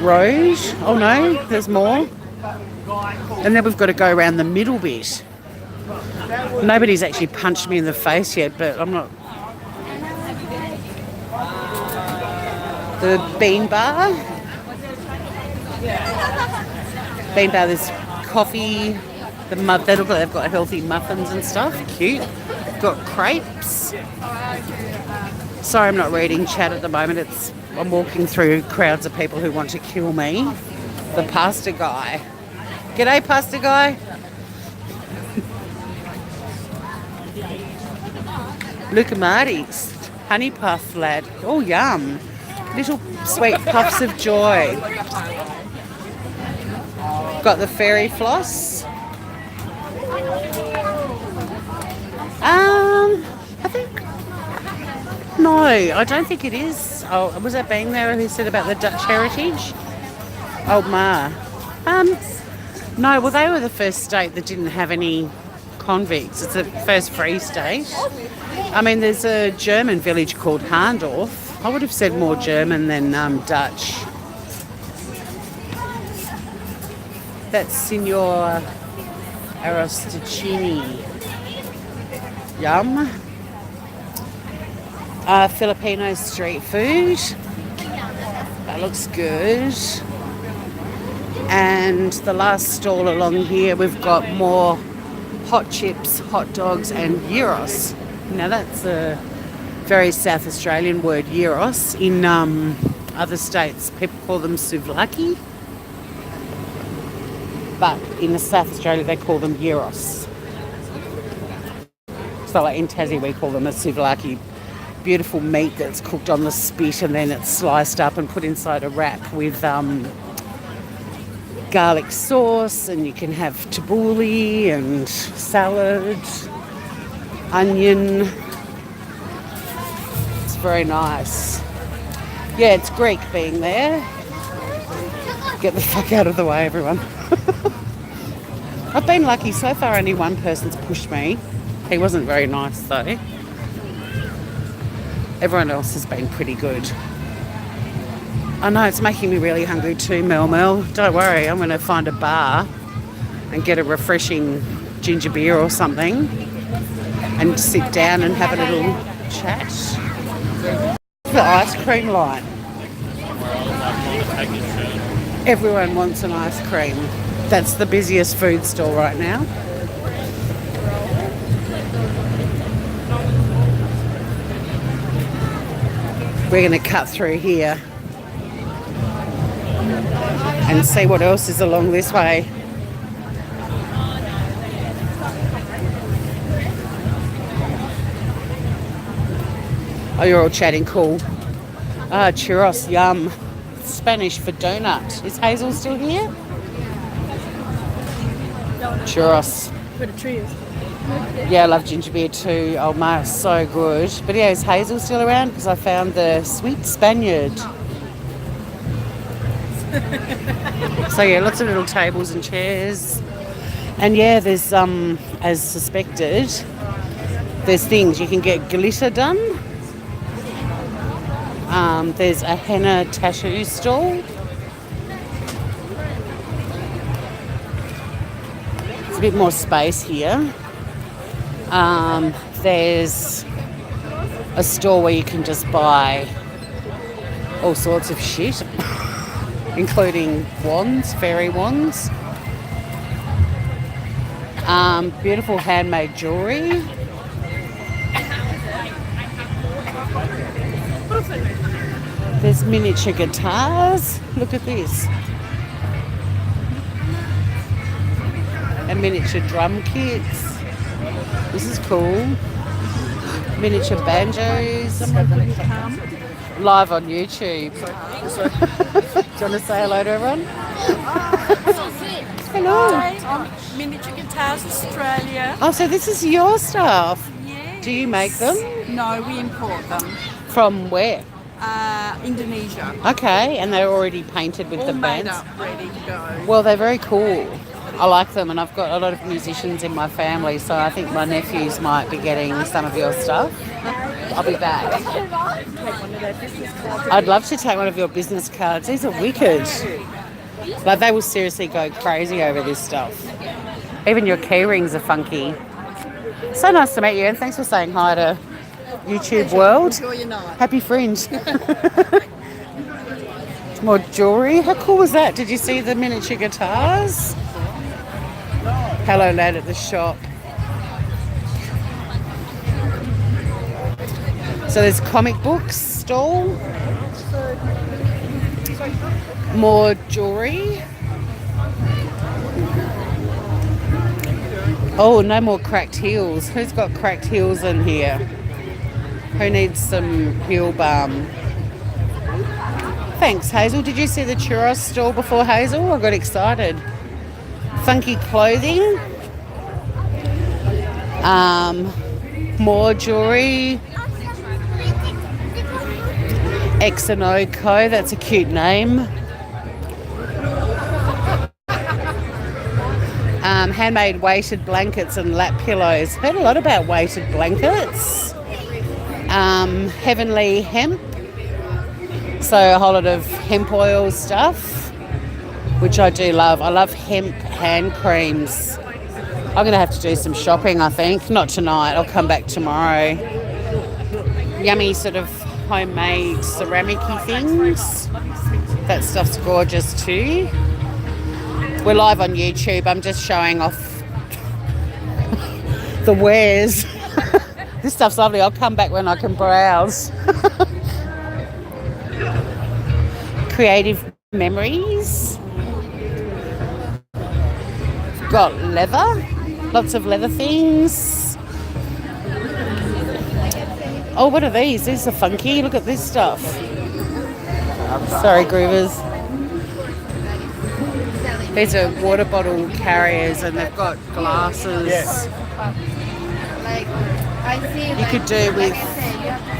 road. Oh no, there's more. And then we've got to go around the middle bit. Nobody's actually punched me in the face yet, but I'm not. The bean bar. Bean bar, there's coffee. They've got healthy muffins and stuff. Cute. Got crepes. Sorry, I'm not reading chat at the moment. I'm walking through crowds of people who want to kill me. The pasta guy. G'day, pasta guy. Luca Marty's honey puff lad. Oh, yum. Little sweet puffs of joy. Got the fairy floss. I think. No, I don't think it is. Oh, was that being there who said about the Dutch heritage? Old Ma. No, well, they were the first state that didn't have any convicts. It's the first free state. I mean, there's a German village called Harndorf. I would have said more German than Dutch. That's Signor Arosticini. Yum. Filipino street food. That looks good. And the last stall along here, we've got more hot chips, hot dogs, and gyros. Now that's a very South Australian word, gyros. In other states, people call them souvlaki. but in South Australia they call them gyros. So like in Tassie we call them a souvlaki. Beautiful meat that's cooked on the spit and then it's sliced up and put inside a wrap with garlic sauce, and you can have tabbouleh and salad, onion. It's very nice. Yeah, it's Greek being there. Get the fuck out of the way, everyone. I've been lucky. So far only one person's pushed me. He wasn't very nice though. Everyone else has been pretty good. I know, it's making me really hungry too, Mel. Don't worry, I'm going to find a bar and get a refreshing ginger beer or something and sit down and have a little chat. The ice cream line. Everyone wants an ice cream. That's the busiest food store right now. We're going to cut through here and see what else is along this way. Oh, you're all chatting, cool. Ah, churros, yum. Spanish for donut. Is Hazel still here? Churros. For the trees. Yeah, I love ginger beer too. Oh, my, so good. But yeah, is Hazel still around? Because I found the sweet Spaniard. So yeah, lots of little tables and chairs. And yeah, there's, as suspected, there's things. You can get glitter done. There's a henna tattoo stall. It's a bit more space here. There's a store where you can just buy all sorts of shit, including wands, fairy wands. Beautiful handmade jewellery. There's miniature guitars. Look at this. And miniature drum kits. This is cool. Miniature banjos. Live on YouTube. Do you want to say hello to everyone? Hello. I'm Miniature Guitars Australia. Oh, so this is your stuff. Yes. Do you make them? No, we import them. From where? Indonesia. Okay, and they're already painted with All the made bands. up, ready to go. Well, they're very cool. I like them, and I've got a lot of musicians in my family, so I think my nephews might be getting some of your stuff. I'll be back. I'd love to take one of your business cards. These are wicked. Like, they will seriously go crazy over this stuff. Even your key rings are funky. So nice to meet you, and thanks for saying hi to YouTube world. Enjoy your night. Happy Fringe. More jewellery. How cool was that? Did you see the miniature guitars? Hello, lad at the shop. So there's comic books stall. More jewellery. Oh, no more cracked heels. Who's got cracked heels in here? Who needs some heel balm? Thanks, Hazel. Did you see the churros stall before, Hazel? I got excited. Funky clothing. More jewellery. X&O Co. That's a cute name. Handmade weighted blankets and lap pillows. Heard a lot about weighted blankets. Heavenly hemp. So a whole lot of hemp oil stuff, which I do love. I love hemp hand creams. I'm going to have to do some shopping, I think. Not tonight. I'll come back tomorrow. Yummy sort of homemade ceramic-y things. That stuff's gorgeous too. We're live on YouTube. I'm just showing off the wares. This stuff's lovely. I'll come back when I can browse. Creative memories. got leather, lots of leather things. Oh, what are these? These are funky. Look at this stuff. Sorry, Groovers. These are water bottle carriers and they've got glasses. Like, I see. You could do with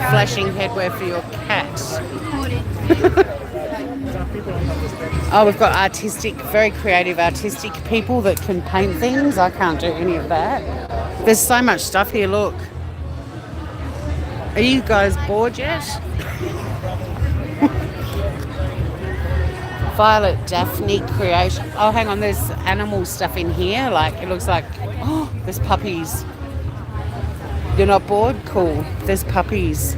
flashing headwear for your cat. Oh, we've got artistic, very creative artistic people that can paint things. I can't do any of that. There's so much stuff here, look. Are you guys bored yet? Violet Daphne creation. Oh, hang on, there's animal stuff in here. Like, it looks like, oh, there's puppies. You're not bored? Cool. There's puppies.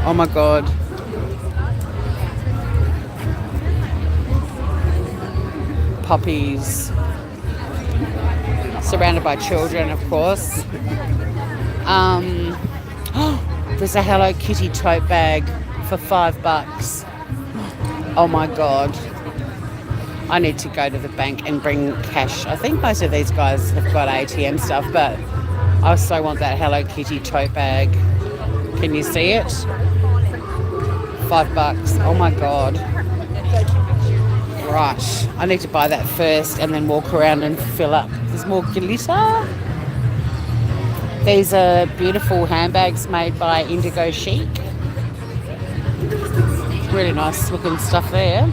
Oh my God. Puppies. Surrounded by children, of course. There's a Hello Kitty tote bag for $5. Oh my God. I need to go to the bank and bring cash. I think most of these guys have got ATM stuff, but I also want that Hello Kitty tote bag. Can you see it? $5. Oh my God. Right. I need to buy that first and then walk around and fill up. There's more glitter. These are beautiful handbags made by Indigo Chic. Really nice looking stuff there.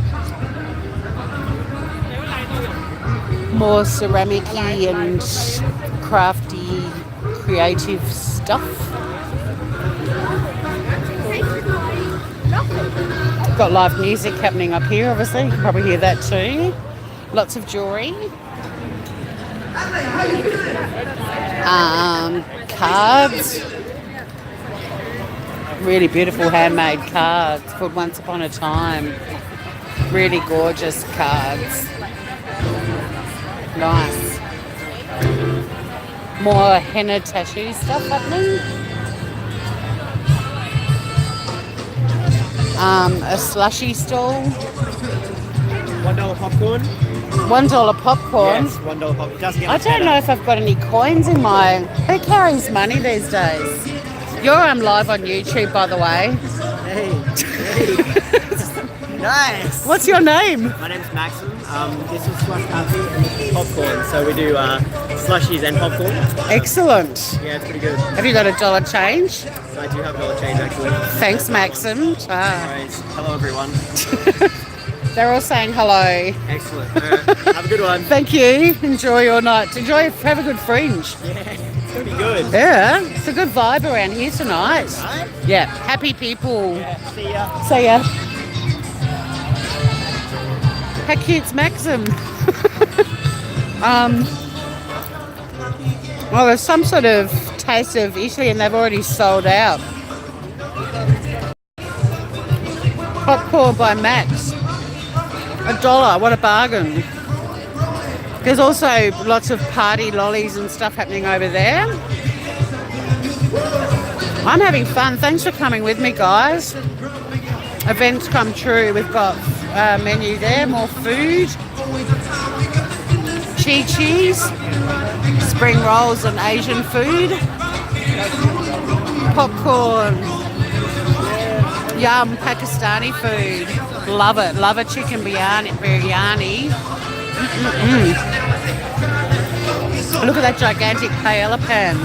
More ceramic-y and crafty, creative stuff. Got live music happening up here, obviously. You can probably hear that too. Lots of jewellery. Cards. Really beautiful handmade cards called Once Upon a Time. Really gorgeous cards. Nice. More henna tattoo stuff happening. A slushy stall. $1 popcorn. $1 popcorn. Yes, $1 popcorn. Doesn't get I don't know if I've got any coins in my... Who carries money these days? You're live on YouTube, by the way. Hey. Nice. What's your name? My name's Maxim. This is Slush Coffee and popcorn. So we do slushies and popcorn. Excellent. Yeah, it's pretty good. Have you got a dollar change? So I do have dollar change actually. Thanks, Maxim. Anyways, hello everyone. They're all saying hello. Excellent. Have a good one. Thank you. Enjoy your night. Have a good Fringe. Yeah, it's gonna be good. Yeah, it's a good vibe around here tonight. Right? Yeah, happy people. Yeah, see ya. See ya. How cute's Maxim? Well, there's some sort of taste of Italy and they've already sold out. Popcorn by Max. $1, what a bargain. There's also lots of party lollies and stuff happening over there. I'm having fun. Thanks for coming with me, guys. Events come true. We've got a menu there, more food. Chi-chis, spring rolls and Asian food. Popcorn. Yum, Pakistani food. Love it. Love a chicken biryani. Look at that gigantic paella pan.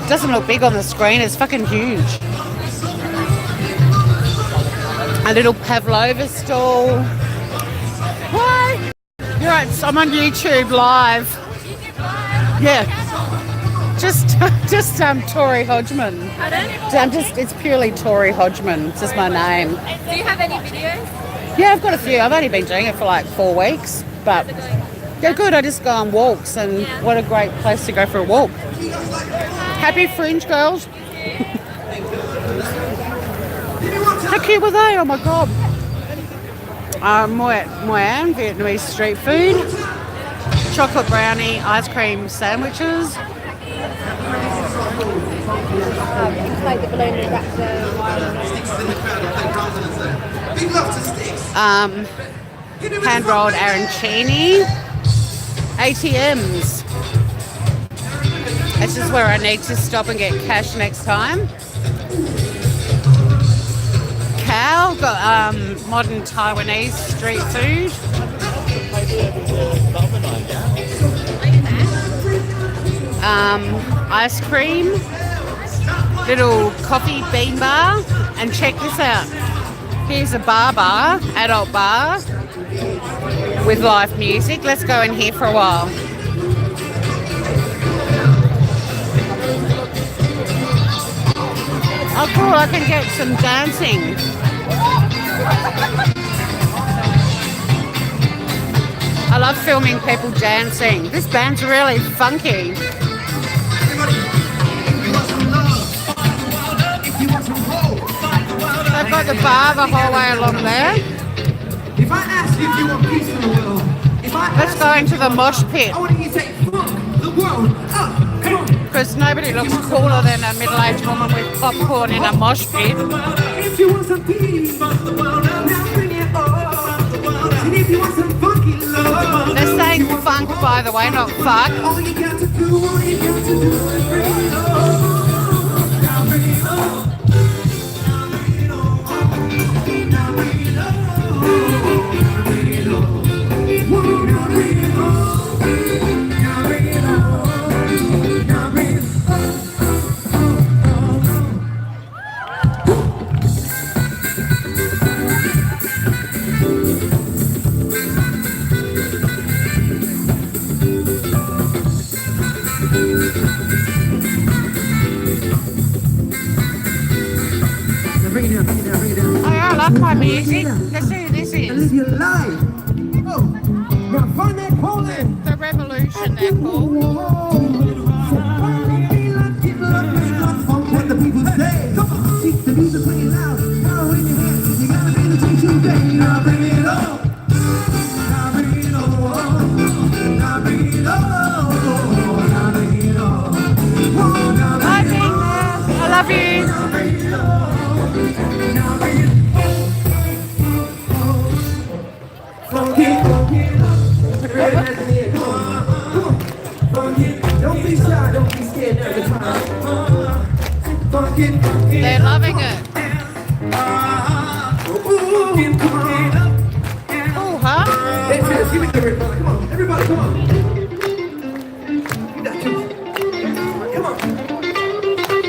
It doesn't look big on the screen. It's fucking huge. A little pavlova stall. Hi. You're right. I'm on YouTube live. Yeah. Just Tori Hodgman. Pardon? It's purely Tori Hodgman. It's just my name. Do you have any videos? Yeah, I've got a few. I've only been doing it for like 4 weeks, but they're good. I just go on walks, and what a great place to go for a walk. Happy Fringe girls. How cute were they? Oh my God. Moan, Vietnamese street food. Chocolate brownie, ice cream sandwiches. Like the bologna wrapped Hand rolled arancini. ATMs. This is where I need to stop and get cash next time. Cow, got modern Taiwanese street food. Ice cream, little coffee bean bar, and check this out. Here's a bar, adult bar with live music. Let's go in here for a while. Oh cool, I can get some dancing. I love filming people dancing. This band's really funky. They've got the bar the whole way along there. If I ask you if you want peace in the world, let's go into the mosh pit. I want you to say, fuck the world up. Come on. Because nobody looks cooler than a middle-aged woman with popcorn in a mosh pit. If you want some peace, fuck the world up. Now bring it on. And if you want some funky love, they're saying funk, by the way, not fuck. All you got to do is bring it on. Now bring it on. I like my music. Let's see who this is. You're alive. Oh, now find that calling. The Revolution, they're called. What the people say. Come on, keep the music playing loud. Power in your hands. You gotta be the teacher, baby. Now bring it on. Now bring it on. Now bring it on. Now bring it on. Bye, Pink. I love you. Don't be shy, don't be scared every time. They're loving it. Oh, huh? Hey, Phyllis, give me the rhythm. Come on, everybody, come on. Come on.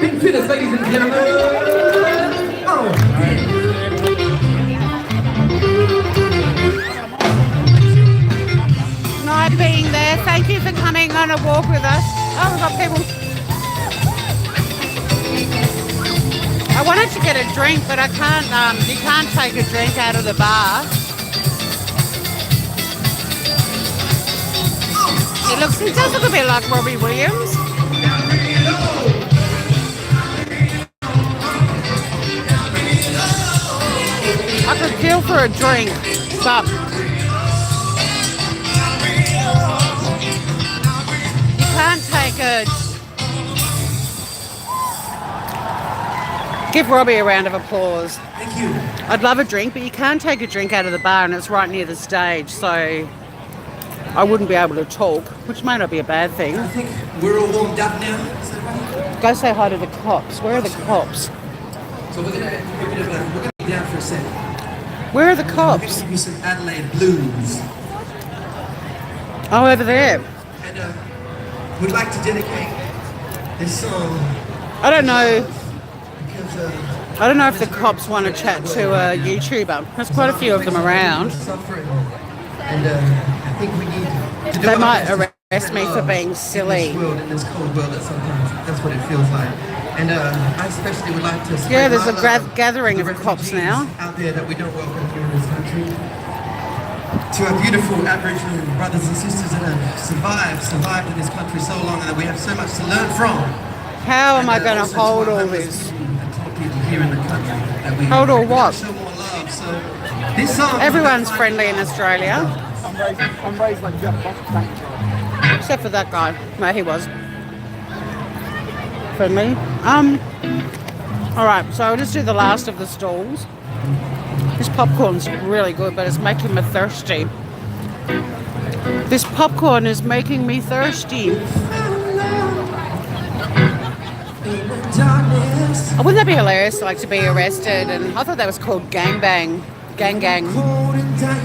Big Phyllis, ladies and gentlemen. Oh. Night being there. Thank you for coming on a walk with us. Oh, we've got people. I wanted to get a drink, but I can't. You can't take a drink out of the bar. It does look a bit like Robbie Williams. I could feel for a drink, but you can't take a. Give Robbie a round of applause. Thank you. I'd love a drink, but you can't take a drink out of the bar, and it's right near the stage, so I wouldn't be able to talk, which may not be a bad thing. I think we're all warmed up now. Is that right? Go say hi to the cops. Where are the cops? So we're gonna be down for a second. Where are the We're cops? gonna give you some Adelaide blues. Oh, over there. And we'd like to dedicate this song I don't know. because I don't know if the cops want to chat to a YouTuber. There's quite a few of them around. suffering, and I think we need to do They our might best to arrest spread me for love being in silly. this world, in this cold world, that sometimes that's what it feels like. And I especially would like to spread Yeah, there's my a love gathering to of the cops refugees now. out there that we don't welcome here in this country. To our beautiful Aboriginal brothers and sisters that have survived in this country so long, and that we have so much to learn from. How am I And, going to also hold our all homeless this? people and people here in the country that we Hold all what? show more love. So this song, Everyone's friendly in Australia, I'm raised like Jeff Buck. except for that guy. No, he was friendly. All right, so I'll just do the last of the stalls. This popcorn's really good, but it's making me thirsty. This popcorn is making me thirsty. Oh, wouldn't that be hilarious, like to be arrested? And I thought that was called gang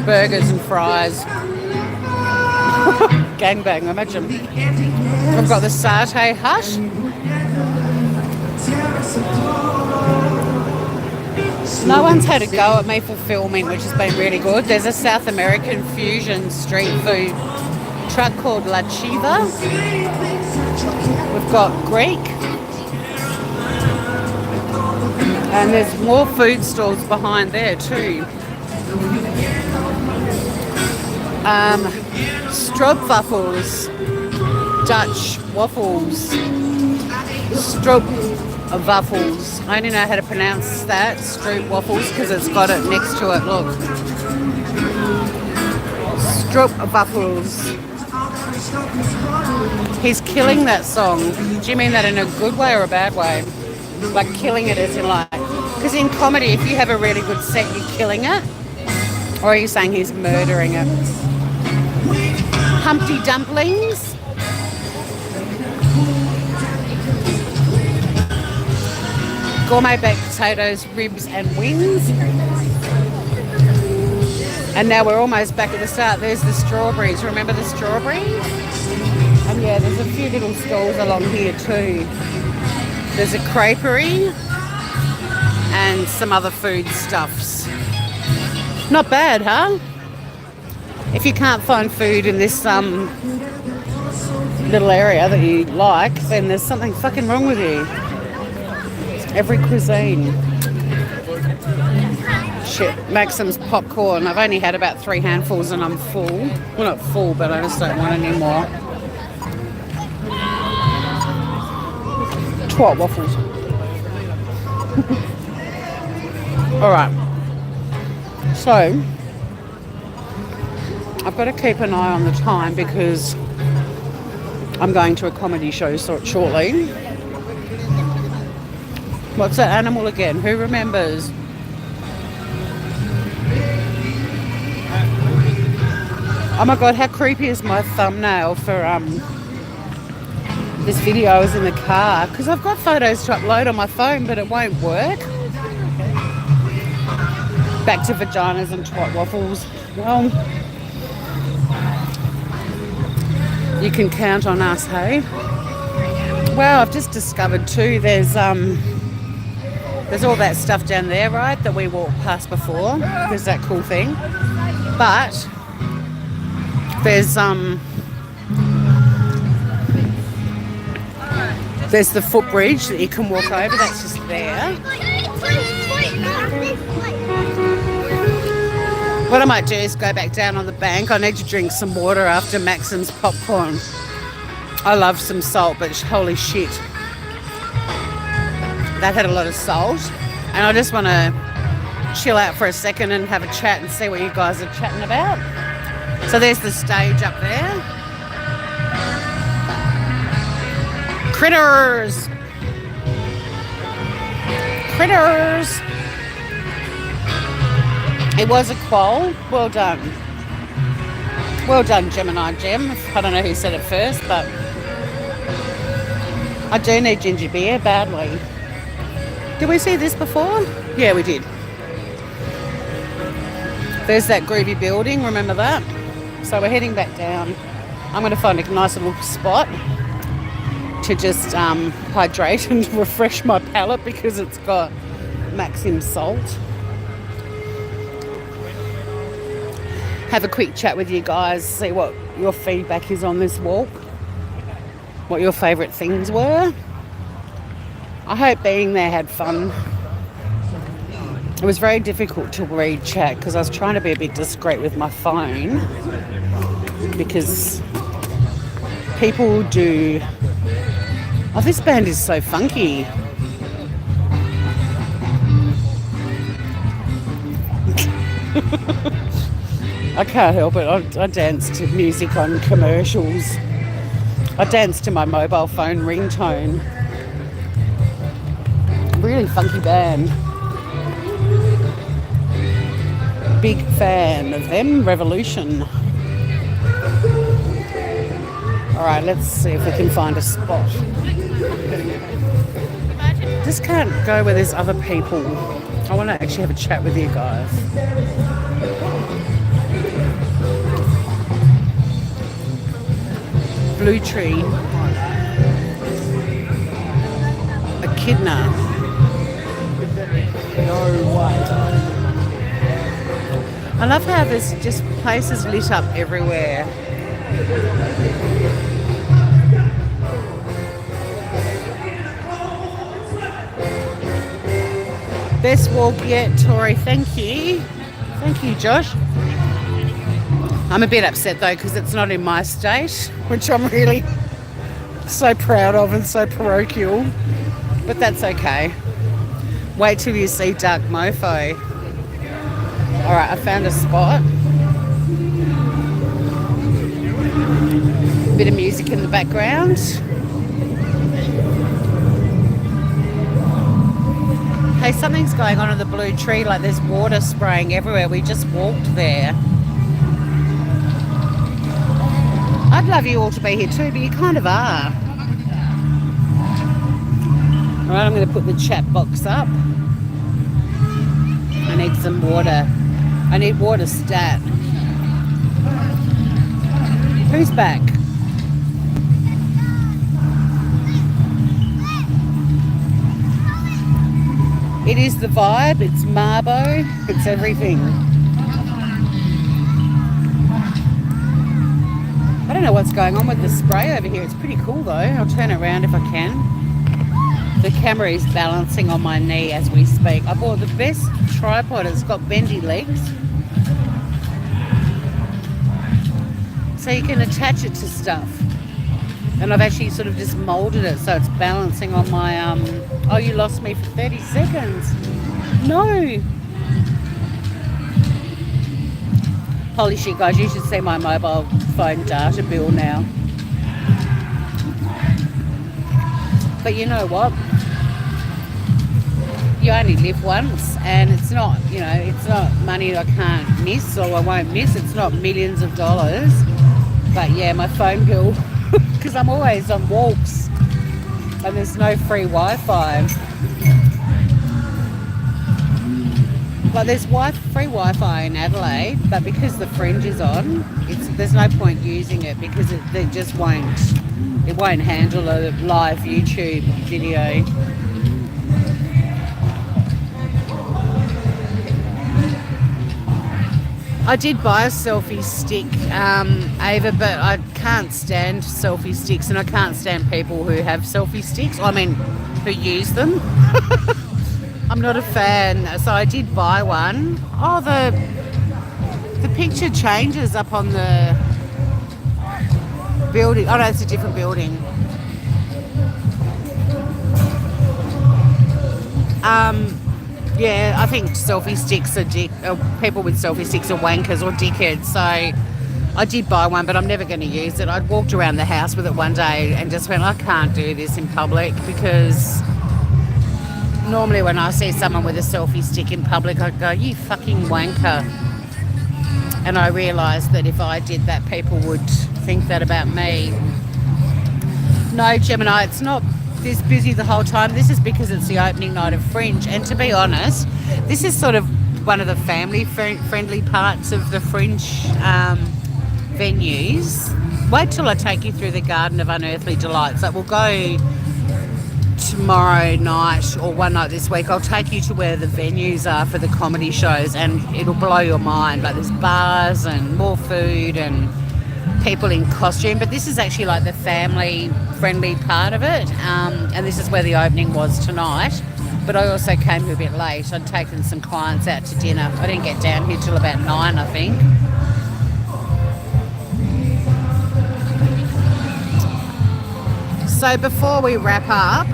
burgers and fries. Gangbang, imagine. We've got the satay hut. No one's had a go at me for filming, which has been really good. There's a South American fusion street food truck called La Chiva. We've got Greek. And there's more food stalls behind there too. Stroopwafels, Dutch waffles, stroopwafels. I only know how to pronounce that, stroopwafels, because it's got it next to it, look. Stroopwafels. He's killing that song. Do you mean that in a good way or a bad way? Like killing it as in like, because in comedy, if you have a really good set, you're killing it. Or are you saying he's murdering it? Humpty dumplings. Gourmet baked potatoes, ribs and wings. And now we're almost back at the start. There's the strawberries. Remember the strawberries? And yeah, there's a few little stalls along here too. There's a creperie and some other food stuffs. Not bad, huh? If you can't find food in this little area that you like, then there's something fucking wrong with you. Every cuisine. Shit, Maxim's popcorn. I've only had about 3 handfuls and I'm full. Well, not full, but I just don't want any more. Twat waffles. Alright. So, I've got to keep an eye on the time because I'm going to a comedy show shortly. What's that animal again? Who remembers? Oh my god, how creepy is my thumbnail for this video? I was in the car because I've got photos to upload on my phone, but it won't work. Back to vaginas and twat waffles. Well, you can count on us, hey? Wow, I've just discovered too, there's all that stuff down there, right, that we walked past before. There's that cool thing. But there's the footbridge that you can walk over. That's just there. What I might do is go back down on the bank. I need to drink some water after Maxim's popcorn. I love some salt, but holy shit. That had a lot of salt. And I just want to chill out for a second and have a chat and see what you guys are chatting about. So there's the stage up there. Critters! Critters! It was a quoll. Well done. Well done, Gemini Gem. I don't know who said it first, but I do need ginger beer badly. Did we see this before? Yeah, we did. There's that groovy building, remember that? So we're heading back down. I'm going to find a nice little spot to just hydrate and refresh my palate because it's got Maxim salt. Have a quick chat with you guys, see what your feedback is on this walk, what your favourite things were. I hope being there had fun. It was very difficult to read chat because I was trying to be a bit discreet with my phone because people do... Oh, this band is so funky. I can't help it. I dance to music on commercials. I dance to my mobile phone ringtone. Really funky band. Big fan of them. Revolution. All right, let's see if we can find a spot. Just can't go where there's other people. I want to actually have a chat with you guys. Blue tree. Echidna. No way. I love how there's just places lit up everywhere. Best walk yet, Tori. Thank you. Thank you, Josh. I'm a bit upset though because it's not in my state, which I'm really so proud of and so parochial. But that's okay. Wait till you see Dark Mofo. Alright, I found a spot. Bit of music in the background. Hey, something's going on in the blue tree, like there's water spraying everywhere. We just walked there. I'd love you all to be here too, but you kind of are. Alright, I'm going to put the chat box up. I need some water. I need water stat. Who's back? It is the vibe, it's Marbo, it's everything. I don't know what's going on with the spray over here. It's pretty cool though. I'll turn it around if I can. The camera is balancing on my knee as we speak. I bought the best tripod. It's got bendy legs. So you can attach it to stuff. And I've actually sort of just molded it so it's balancing on my, oh, you lost me for 30 seconds. No. Holy shit, guys, you should see my mobile phone data bill now. But you know what? You only live once, and it's not, you know, it's not money I can't miss or I won't miss. It's not millions of dollars. But yeah, my phone bill, because I'm always on walks and there's no free Wi-Fi. Like there's free Wi-Fi in Adelaide, but because the Fringe is on, there's no point using it because it won't handle a live YouTube video. I did buy a selfie stick, Ava, but I can't stand selfie sticks and I can't stand people who have selfie sticks. I mean, who use them. I'm not a fan, so I did buy one. Oh, the picture changes up on the building. Oh no, it's a different building. Yeah, I think selfie sticks people with selfie sticks are wankers or dickheads. So I did buy one, but I'm never going to use it. I'd walked around the house with it one day and just went, I can't do this in public because normally when I see someone with a selfie stick in public, I go, you fucking wanker. And I realised that if I did that, people would think that about me. No, Gemini, it's not this busy the whole time. This is because it's the opening night of Fringe. And to be honest, this is sort of one of the family-friendly parts of the Fringe venues. Wait till I take you through the Garden of Unearthly Delights. Like, we'll go tomorrow night or one night this week. I'll take you to where the venues are for the comedy shows and it'll blow your mind. Like there's bars and more food and people in costume, but this is actually like the family friendly part of it, and this is where the opening was tonight. But I also came here a bit late. I'd taken some clients out to dinner. I didn't get down here till about 9, I think. So before we wrap up,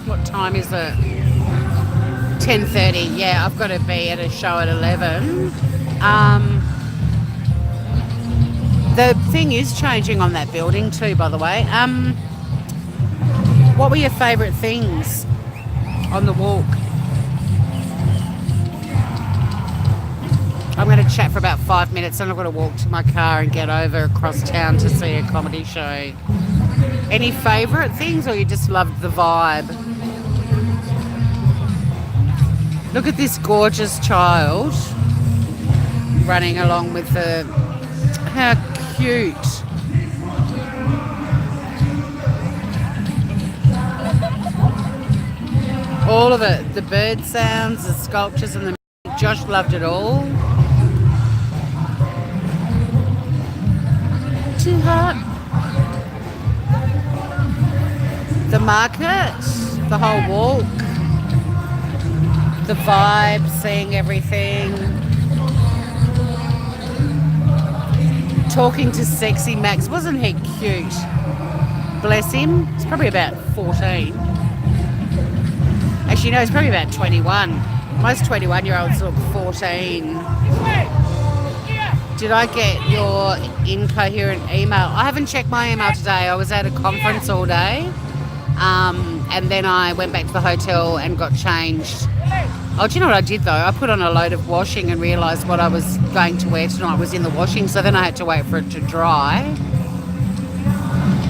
what time is it? 10:30. Yeah, I've got to be at a show at 11. The thing is changing on that building too, by the way. What were your favourite things on the walk? I'm going to chat for about 5 minutes, and I've got to walk to my car and get over across town to see a comedy show. Any favourite things, or you just loved the vibe? Look at this gorgeous child running along with the... How cute. All of it. The bird sounds, the sculptures and the music. Josh loved it all. Too hot. The market, the whole walk, the vibe, seeing everything. Talking to sexy Max. Wasn't he cute? Bless him. He's probably about 14. Actually, no, he's probably about 21. Most 21-year-olds look 14. Did I get your incoherent email? I haven't checked my email today. I was at a conference all day. And then I went back to the hotel and got changed. Oh, do you know what I did though? I put on a load of washing and realised what I was going to wear tonight was in the washing. So then I had to wait for it to dry.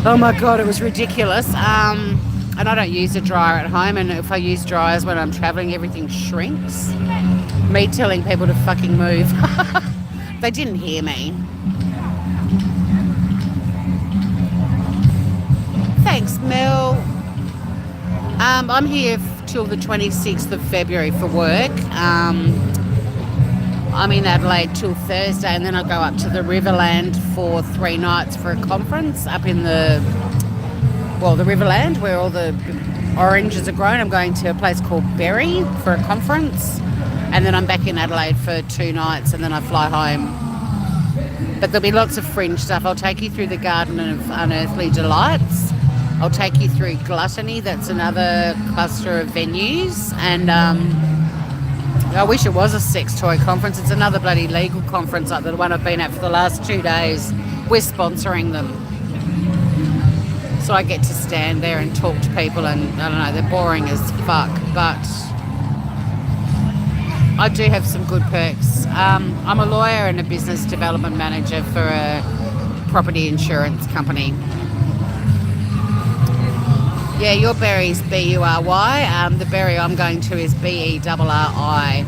Oh my God, it was ridiculous. And I don't use a dryer at home. And if I use dryers when I'm travelling, everything shrinks. Me telling people to fucking move. They didn't hear me. Thanks, Mel. I'm here till the 26th of February for work. I'm in Adelaide till Thursday, and then I go up to the Riverland for 3 nights for a conference up in the Riverland where all the oranges are grown. I'm going to a place called Berry for a conference, and then I'm back in Adelaide for 2 nights, and then I fly home. But there'll be lots of Fringe stuff. I'll take you through the Garden of Unearthly Delights. I'll take you through Gluttony. That's another cluster of venues. And I wish it was a sex toy conference. It's another bloody legal conference like the one I've been at for the last 2 days. We're sponsoring them. So I get to stand there and talk to people, and I don't know, they're boring as fuck. But I do have some good perks. I'm a lawyer and a business development manager for a property insurance company. Yeah, your berry's B-U-R-Y. The berry I'm going to is B-E-R-R-I.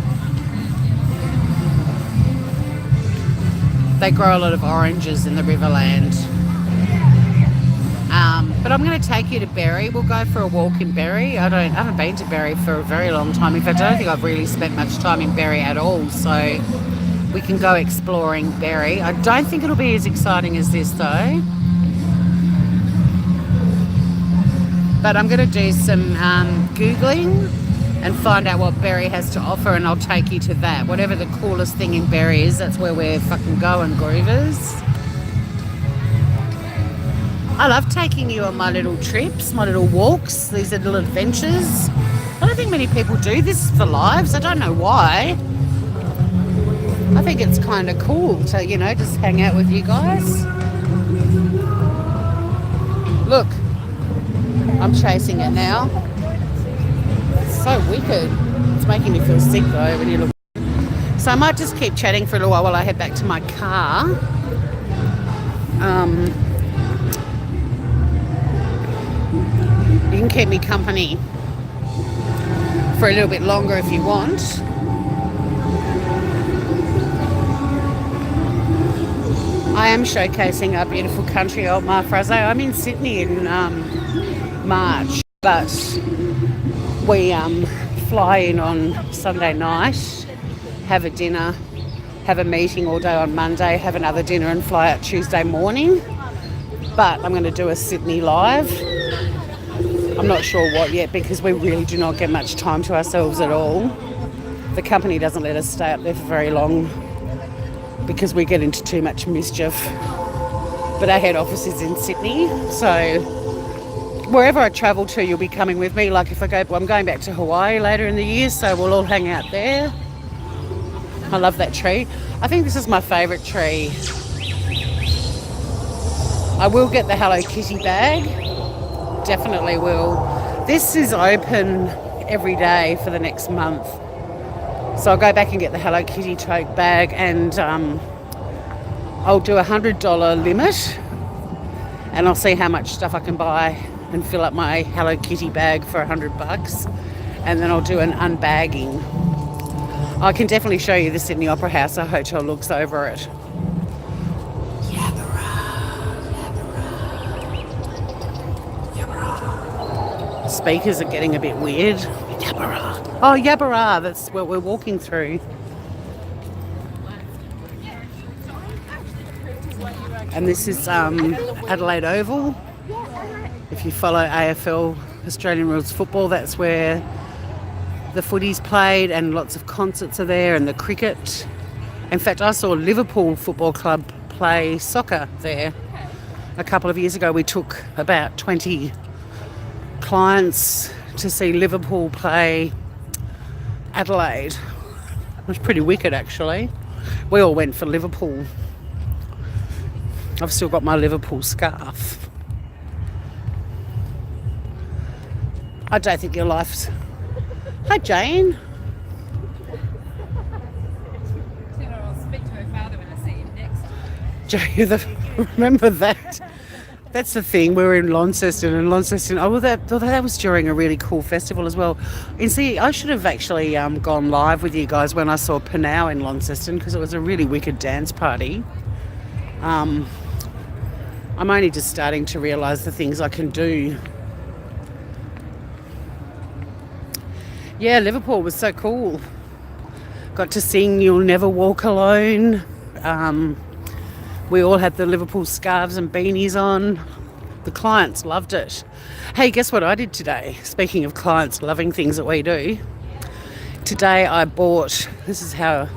They grow a lot of oranges in the Riverland. But I'm going to take you to Berry. We'll go for a walk in Berry. I haven't been to Berry for a very long time. In fact, I don't think I've really spent much time in Berry at all. So we can go exploring Berry. I don't think it'll be as exciting as this though. But I'm going to do some Googling and find out what Berry has to offer, and I'll take you to that. Whatever the coolest thing in Berry is, that's where we're fucking going, groovers. I love taking you on my little trips, my little walks, these little adventures. I don't think many people do this for lives. I don't know why. I think it's kind of cool to, you know, just hang out with you guys. Look, I'm chasing it now. It's so wicked. It's making me feel sick though when you look. So I might just keep chatting for a little while I head back to my car. You can keep me company for a little bit longer if you want. I am showcasing our beautiful country, Old Mar Fraser. I'm in Sydney in March, but we fly in on Sunday night, have a dinner, have a meeting all day on Monday, have another dinner and fly out Tuesday morning. But I'm going to do a Sydney live. I'm not sure what yet because we really do not get much time to ourselves at all. The company doesn't let us stay up there for very long because we get into too much mischief. But our head office is in Sydney, so wherever I travel to, you'll be coming with me. Like if I'm going back to Hawaii later in the year, so we'll all hang out there. I love that tree. I think this is my favourite tree. I will get the Hello Kitty bag. Definitely will. This is open every day for the next month. So I'll go back and get the Hello Kitty tote bag, and I'll do $100 limit, and I'll see how much stuff I can buy and fill up my Hello Kitty bag for $100, and then I'll do an unbagging. I can definitely show you the Sydney Opera House. Our hotel looks over it. Speakers are getting a bit weird. Yabbara. Oh, Yabbara, that's what we're walking through. And this is Adelaide Oval. If you follow AFL, Australian Rules Football, that's where the footy's played, and lots of concerts are there, and the cricket. In fact, I saw Liverpool Football Club play soccer there a couple of years ago. We took about 20 clients to see Liverpool play Adelaide. It was pretty wicked, actually. We all went for Liverpool. I've still got my Liverpool scarf. I don't think your life's... Hi, Jane. I'll speak to her father when I see him next. Jane, remember that? That's the thing. We were in Launceston, and Launceston. Oh, well, that was during a really cool festival as well. And see, I should have actually gone live with you guys when I saw Panau in Launceston, because it was a really wicked dance party. I'm only just starting to realise the things I can do. Yeah, Liverpool was so cool. Got to sing You'll Never Walk Alone. We all had the Liverpool scarves and beanies on. The clients loved it. Hey, guess what I did today? Speaking of clients loving things that we do. Today I bought, this is how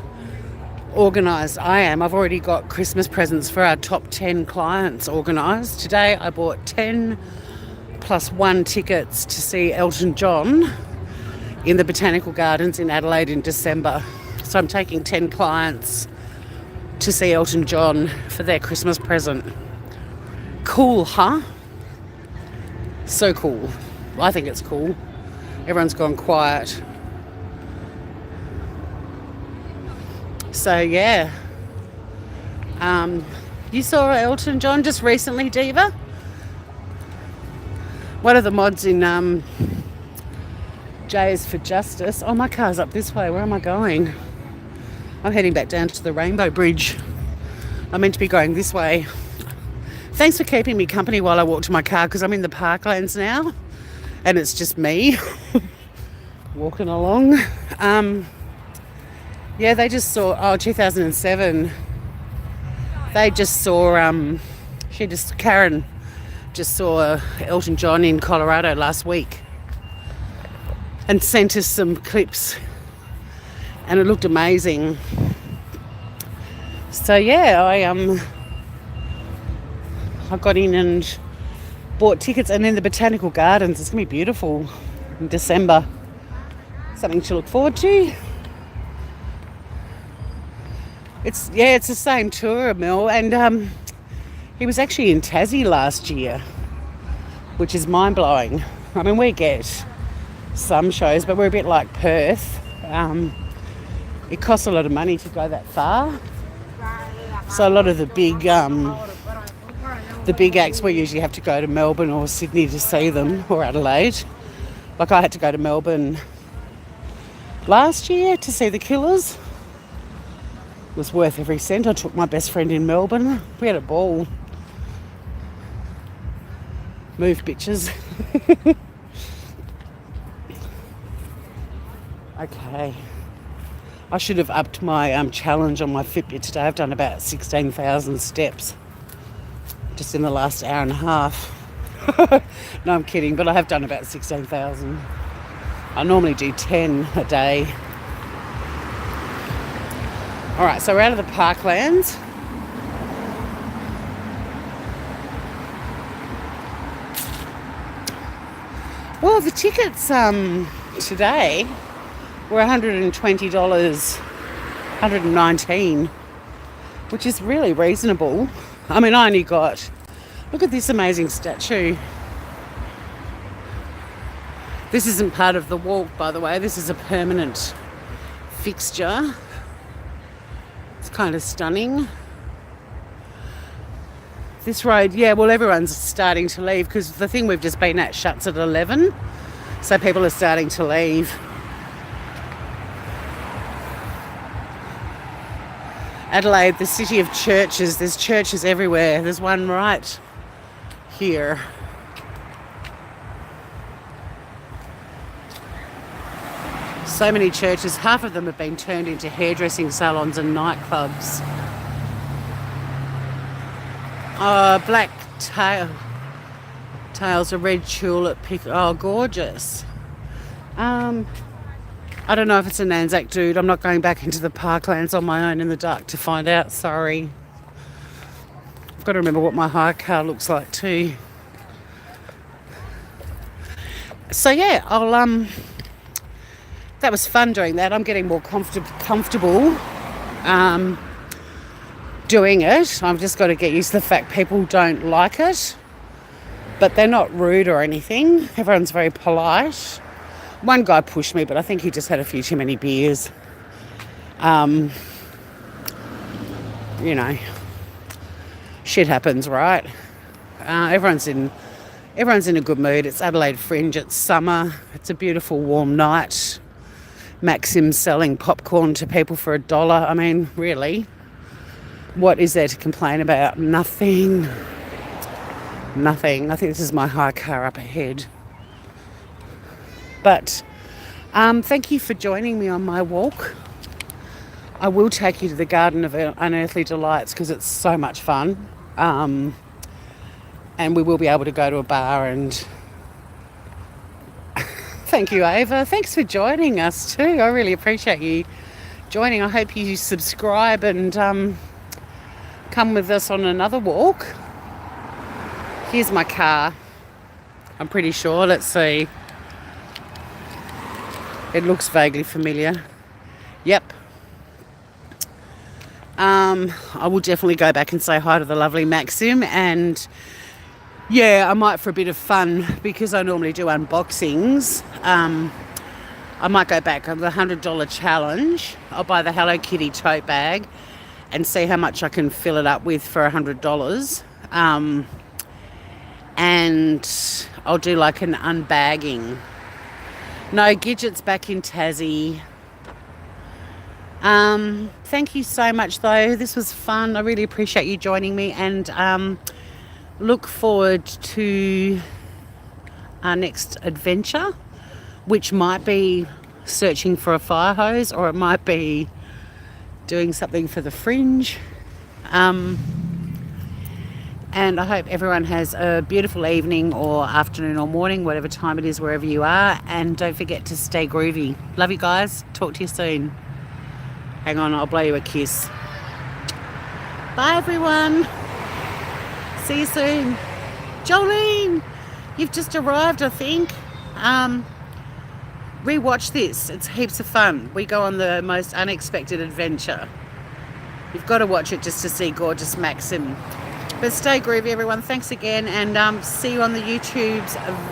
organised I am. I've already got Christmas presents for our top 10 clients organised. Today I bought 10 plus 1 tickets to see Elton John in the Botanical Gardens in Adelaide in December. So I'm taking 10 clients to see Elton John for their Christmas present. Cool, huh? So cool. I think it's cool. Everyone's gone quiet. So yeah. You saw Elton John just recently, Diva? One of the mods in J is for Justice. Oh, my car's up this way. Where am I going? I'm heading back down to the Rainbow Bridge. I'm meant to be going this way. Thanks for keeping me company while I walk to my car, because I'm in the parklands now and it's just me walking along. Yeah, they just saw, 2007. They just saw, Karen just saw Elton John in Colorado last week and sent us some clips, and it looked amazing. So yeah, I got in and bought tickets, and in the Botanical Gardens, it's gonna be beautiful in December. Something to look forward to. It's the same tour, Mel, and he was actually in Tassie last year, which is mind-blowing. I mean, we get some shows, but we're a bit like Perth. It costs a lot of money to go that far, so a lot of the big acts, we usually have to go to Melbourne or Sydney to see them, or Adelaide. Like I had to go to Melbourne last year to see the Killers. It was worth every cent. I took my best friend in Melbourne. We had a ball. Move, bitches. Okay. I should have upped my challenge on my Fitbit today. I've done about 16,000 steps just in the last hour and a half. No, I'm kidding, but I have done about 16,000. I normally do 10 a day. All right, so we're out of the parklands. Well, the tickets today were $120, $119, which is really reasonable. I mean, I only got, look at this amazing statue. This isn't part of the walk, by the way. This is a permanent fixture. It's kind of stunning. This road, yeah, well, everyone's starting to leave because the thing we've just been at shuts at 11. So people are starting to leave. Adelaide, the city of churches. There's churches everywhere. There's one right here. So many churches. Half of them have been turned into hairdressing salons and nightclubs. Black tails, a red tulip pick. Oh, gorgeous. I don't know if it's an Anzac dude. I'm not going back into the parklands on my own in the dark to find out. Sorry. I've got to remember what my hire car looks like too. So yeah, that was fun doing that. I'm getting more comfortable doing it. I've just got to get used to the fact people don't like it, but they're not rude or anything. Everyone's very polite. One guy pushed me, but I think he just had a few too many beers. You know, shit happens, right? Everyone's in a good mood. It's Adelaide Fringe. It's summer. It's a beautiful warm night. Maxim's selling popcorn to people for $1. I mean, really, what is there to complain about? Nothing. I think this is my hire car up ahead. But thank you for joining me on my walk. I will take you to the Garden of Unearthly Delights because it's so much fun. And we will be able to go to a bar and... Thank you, Ava. Thanks for joining us too. I really appreciate you joining. I hope you subscribe and come with us on another walk. Here's my car. I'm pretty sure. Let's see. It looks vaguely familiar. Yep. I will definitely go back and say hi to the lovely Maxim, and yeah, I might, for a bit of fun, because I normally do unboxings, I might go back on the $100 challenge. I'll buy the Hello Kitty tote bag and see how much I can fill it up with for $100. And I'll do like an unbagging. No, Gidget's back in Tassie. Thank you so much though. This was fun. I really appreciate you joining me, and look forward to our next adventure, which might be searching for a fire hose, or it might be doing something for the Fringe. And I hope everyone has a beautiful evening or afternoon or morning, whatever time it is, wherever you are. And don't forget to stay groovy. Love you guys. Talk to you soon. Hang on, I'll blow you a kiss. Bye, everyone. See you soon. Jolene, you've just arrived, I think. Rewatch this. It's heaps of fun. We go on the most unexpected adventure. You've got to watch it just to see gorgeous Maxim. But stay groovy, everyone. Thanks again, and see you on the YouTubes